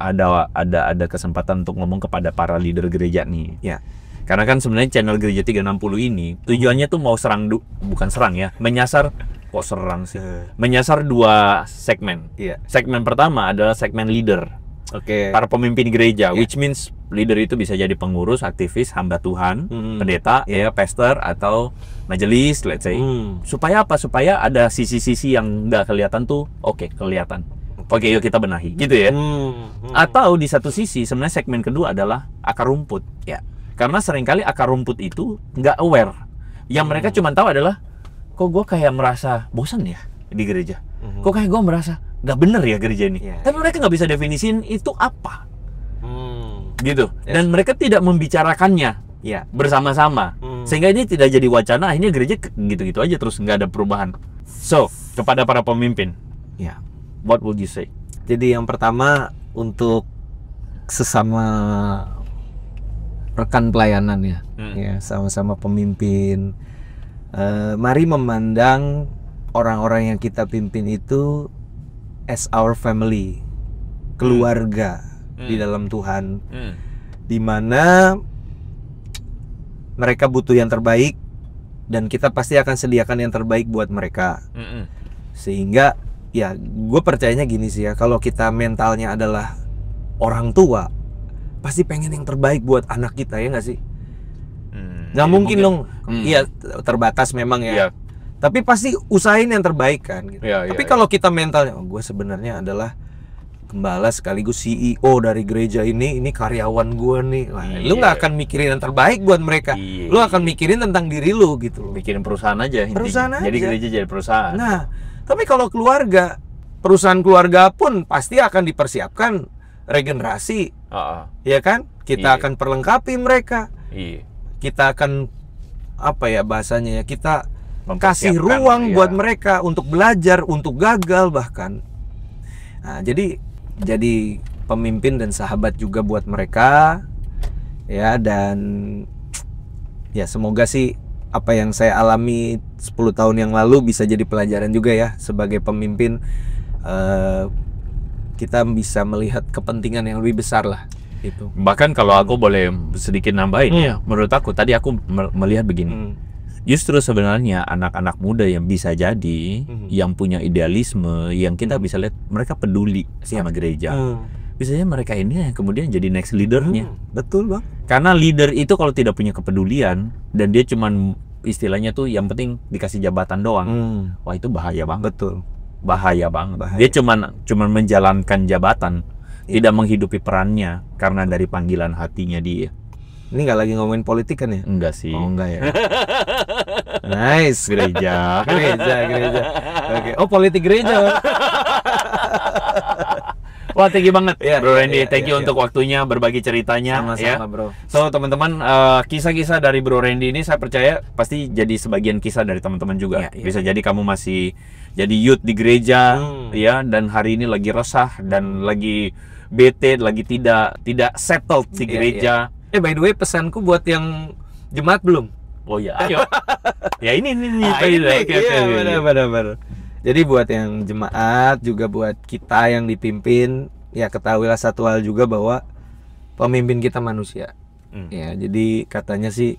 Speaker 2: ada kesempatan untuk ngomong kepada para leader gereja nih.
Speaker 1: Ya.
Speaker 2: Karena kan sebenarnya channel Gereja 360 ini tujuannya tuh mau bukan serang ya, menyasar. Kok serang sih? Menyasar dua segmen.
Speaker 1: Iya.
Speaker 2: Segmen pertama adalah segmen leader.
Speaker 1: Oke.
Speaker 2: Para pemimpin gereja, which means leader itu bisa jadi pengurus, aktivis, hamba Tuhan, pendeta, ya, pastor atau majelis, let's say. Supaya apa? Supaya ada sisi-sisi yang nggak kelihatan tuh, kelihatan. Oke, yuk kita benahi, gitu ya. Atau di satu sisi, sebenarnya segmen kedua adalah akar rumput, ya. Karena seringkali akar rumput itu nggak aware. Yang mereka cuma tahu adalah, kok gue kayak merasa bosan ya di gereja. Kok kayak gue merasa nggak bener ya gereja ini. Tapi mereka nggak bisa definisiin itu apa. Gitu. Dan mereka tidak membicarakannya bersama-sama. Sehingga ini tidak jadi wacana, akhirnya gereja gitu-gitu aja terus nggak ada perubahan. So, kepada para pemimpin, what would you say?
Speaker 1: Jadi yang pertama, untuk sesama rekan pelayanan ya, sama-sama pemimpin, mari memandang orang-orang yang kita pimpin itu as our family, keluarga di dalam Tuhan, di mana mereka butuh yang terbaik dan kita pasti akan sediakan yang terbaik buat mereka. Sehingga ya gue percayanya gini sih ya, kalau kita mentalnya adalah orang tua, pasti pengen yang terbaik buat anak kita, ya nggak sih? Nggak
Speaker 2: Jadi
Speaker 1: mungkin dong,
Speaker 2: Hmm.
Speaker 1: iya terbatas memang ya.
Speaker 2: Iya.
Speaker 1: Tapi pasti usahain yang terbaik kan. Gitu.
Speaker 2: Iya,
Speaker 1: Tapi
Speaker 2: iya,
Speaker 1: kalau kita mentalnya, gue sebenarnya adalah gembala sekaligus CEO dari gereja ini karyawan gue nih. Wah, lu nggak akan mikirin yang terbaik buat mereka.
Speaker 2: Iya.
Speaker 1: Lu akan mikirin tentang diri lu gitu loh.
Speaker 2: Bikin perusahaan aja intinya.
Speaker 1: Perusahaan
Speaker 2: Jadi
Speaker 1: aja.
Speaker 2: gereja jadi perusahaan.
Speaker 1: Nah, tapi kalau keluarga, perusahaan keluarga pun pasti akan dipersiapkan regenerasi, ya kan? Kita
Speaker 2: Iya.
Speaker 1: akan perlengkapi mereka.
Speaker 2: Iya.
Speaker 1: Kita akan apa ya bahasanya ya? Kita kasih
Speaker 2: Mempersiapkan,
Speaker 1: ruang
Speaker 2: iya.
Speaker 1: buat mereka untuk belajar, untuk gagal bahkan. Nah, jadi pemimpin dan sahabat juga buat mereka, ya. Dan ya semoga sih apa yang saya alami 10 tahun yang lalu bisa jadi pelajaran juga ya sebagai pemimpin. Kita bisa melihat kepentingan yang lebih besar lah itu.
Speaker 2: Bahkan kalau aku boleh sedikit nambahin ya, menurut aku tadi aku melihat begini. Justru sebenarnya anak-anak muda yang bisa jadi, yang punya idealisme, yang kita bisa lihat mereka peduli sama gereja. Biasanya mereka ini yang kemudian jadi next leadernya.
Speaker 1: Betul bang.
Speaker 2: Karena leader itu kalau tidak punya kepedulian dan dia cuman istilahnya tuh yang penting dikasih jabatan doang, wah itu bahaya banget.
Speaker 1: Betul.
Speaker 2: Bahaya banget.
Speaker 1: Bahaya.
Speaker 2: Dia cuman menjalankan jabatan, tidak menghidupi perannya karena dari panggilan hatinya dia.
Speaker 1: Ini nggak lagi ngomongin politik kan ya?
Speaker 2: Enggak sih.
Speaker 1: Oh enggak ya. Nice.
Speaker 2: Gereja.
Speaker 1: gereja. Oke. Oh politik gereja.
Speaker 2: Wah, thank you banget,
Speaker 1: Iya,
Speaker 2: Bro
Speaker 1: iya,
Speaker 2: Randy.
Speaker 1: iya,
Speaker 2: Thank you
Speaker 1: iya,
Speaker 2: untuk waktunya berbagi ceritanya.
Speaker 1: Sama-sama
Speaker 2: Ya.
Speaker 1: bro.
Speaker 2: So teman-teman, kisah-kisah dari Bro Randy ini saya percaya pasti jadi sebagian kisah dari teman-teman juga.
Speaker 1: Iya, iya.
Speaker 2: Bisa jadi kamu masih jadi youth di gereja, ya, dan hari ini lagi resah dan lagi bete, lagi tidak settled di
Speaker 1: Iya,
Speaker 2: gereja.
Speaker 1: By the way pesanku buat yang jemaat belum?
Speaker 2: Oh ya, ayo. Ya ini. Oke.
Speaker 1: Iya, benar. Jadi buat yang jemaat juga buat kita yang dipimpin, ya ketahuilah satu hal juga bahwa pemimpin kita manusia. Ya, jadi katanya sih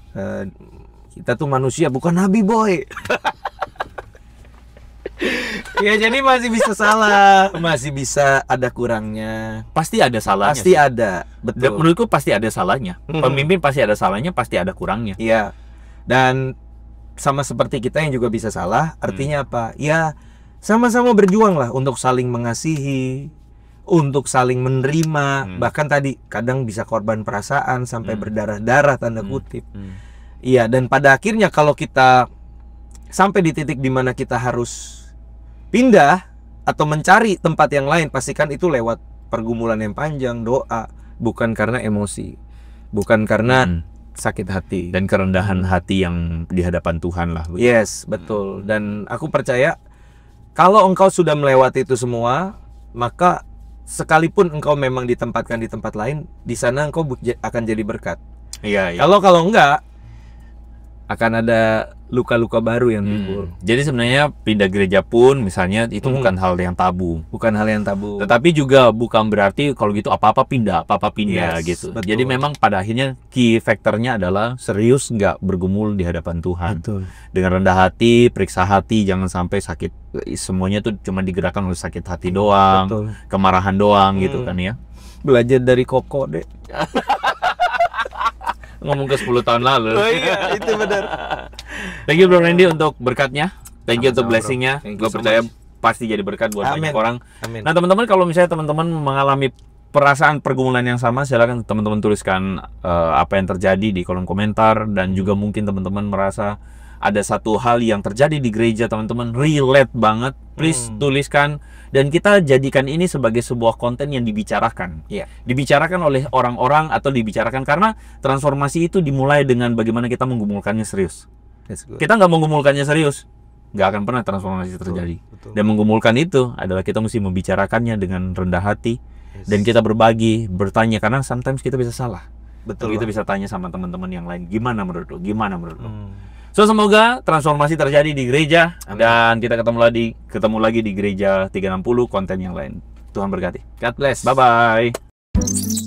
Speaker 1: kita tuh manusia bukan nabi boy. Ya jadi masih bisa salah, masih bisa ada kurangnya.
Speaker 2: Pasti ada salahnya.
Speaker 1: Pasti ada, betul.
Speaker 2: Menurutku pasti ada salahnya. Pemimpin pasti ada salahnya, pasti ada kurangnya.
Speaker 1: Iya. Dan sama seperti kita yang juga bisa salah, artinya apa? Ya sama-sama berjuang lah untuk saling mengasihi, untuk saling menerima. Bahkan tadi kadang bisa korban perasaan sampai berdarah-darah tanda kutip. Iya, dan pada akhirnya kalau kita sampai di titik dimana kita harus pindah atau mencari tempat yang lain, pastikan itu lewat pergumulan yang panjang, doa, bukan karena emosi, bukan karena sakit hati
Speaker 2: Dan kerendahan hati yang di hadapan Tuhan lah.
Speaker 1: Yes, betul. Dan aku percaya kalau engkau sudah melewati itu semua, maka sekalipun engkau memang ditempatkan di tempat lain, di sana engkau akan jadi berkat.
Speaker 2: Iya.
Speaker 1: Kalau enggak, akan ada luka-luka baru yang timbul.
Speaker 2: Jadi sebenarnya pindah gereja pun misalnya itu bukan hal yang tabu.
Speaker 1: Bukan hal yang tabu.
Speaker 2: Tetapi juga bukan berarti kalau gitu apa-apa pindah
Speaker 1: Yes,
Speaker 2: gitu.
Speaker 1: betul.
Speaker 2: Jadi memang pada akhirnya key factornya adalah serius nggak bergumul di hadapan Tuhan.
Speaker 1: Betul.
Speaker 2: Dengan rendah hati, periksa hati, jangan sampai sakit. Semuanya tuh cuma digerakkan oleh sakit hati doang,
Speaker 1: Betul.
Speaker 2: kemarahan doang gitu kan ya.
Speaker 1: Belajar dari Koko deh.
Speaker 2: Ngomong ke 10 tahun lalu.
Speaker 1: Oh iya, itu benar.
Speaker 2: Thank you Bro Randy untuk berkatnya. Thank you untuk
Speaker 1: Sama-sama, bro.
Speaker 2: blessingnya.
Speaker 1: Thank you
Speaker 2: Gue
Speaker 1: so
Speaker 2: percaya
Speaker 1: much.
Speaker 2: pasti jadi berkat buat
Speaker 1: Amin.
Speaker 2: banyak orang.
Speaker 1: Amin.
Speaker 2: Nah teman-teman, kalau misalnya teman-teman mengalami perasaan pergumulan yang sama, silakan teman-teman tuliskan apa yang terjadi di kolom komentar. Dan juga mungkin teman-teman merasa ada satu hal yang terjadi di gereja, teman-teman relate banget, please tuliskan. Dan kita jadikan ini sebagai sebuah konten yang dibicarakan.
Speaker 1: Iya.
Speaker 2: Dibicarakan oleh orang-orang atau dibicarakan karena transformasi itu dimulai dengan bagaimana kita menggumulkannya serius.
Speaker 1: That's good.
Speaker 2: Kita nggak menggumulkannya serius, nggak akan pernah transformasi terjadi.
Speaker 1: betul.
Speaker 2: Dan menggumulkan itu adalah kita mesti membicarakannya dengan rendah hati. Dan kita berbagi, bertanya, karena sometimes kita bisa salah.
Speaker 1: Betul.
Speaker 2: Kita bisa tanya sama teman-teman yang lain, gimana menurut lo? Gimana menurut lo? So semoga transformasi terjadi di gereja.
Speaker 1: Amin.
Speaker 2: Dan kita ketemu lagi di gereja 360 konten yang lain. Tuhan berkati.
Speaker 1: God bless.
Speaker 2: Bye bye.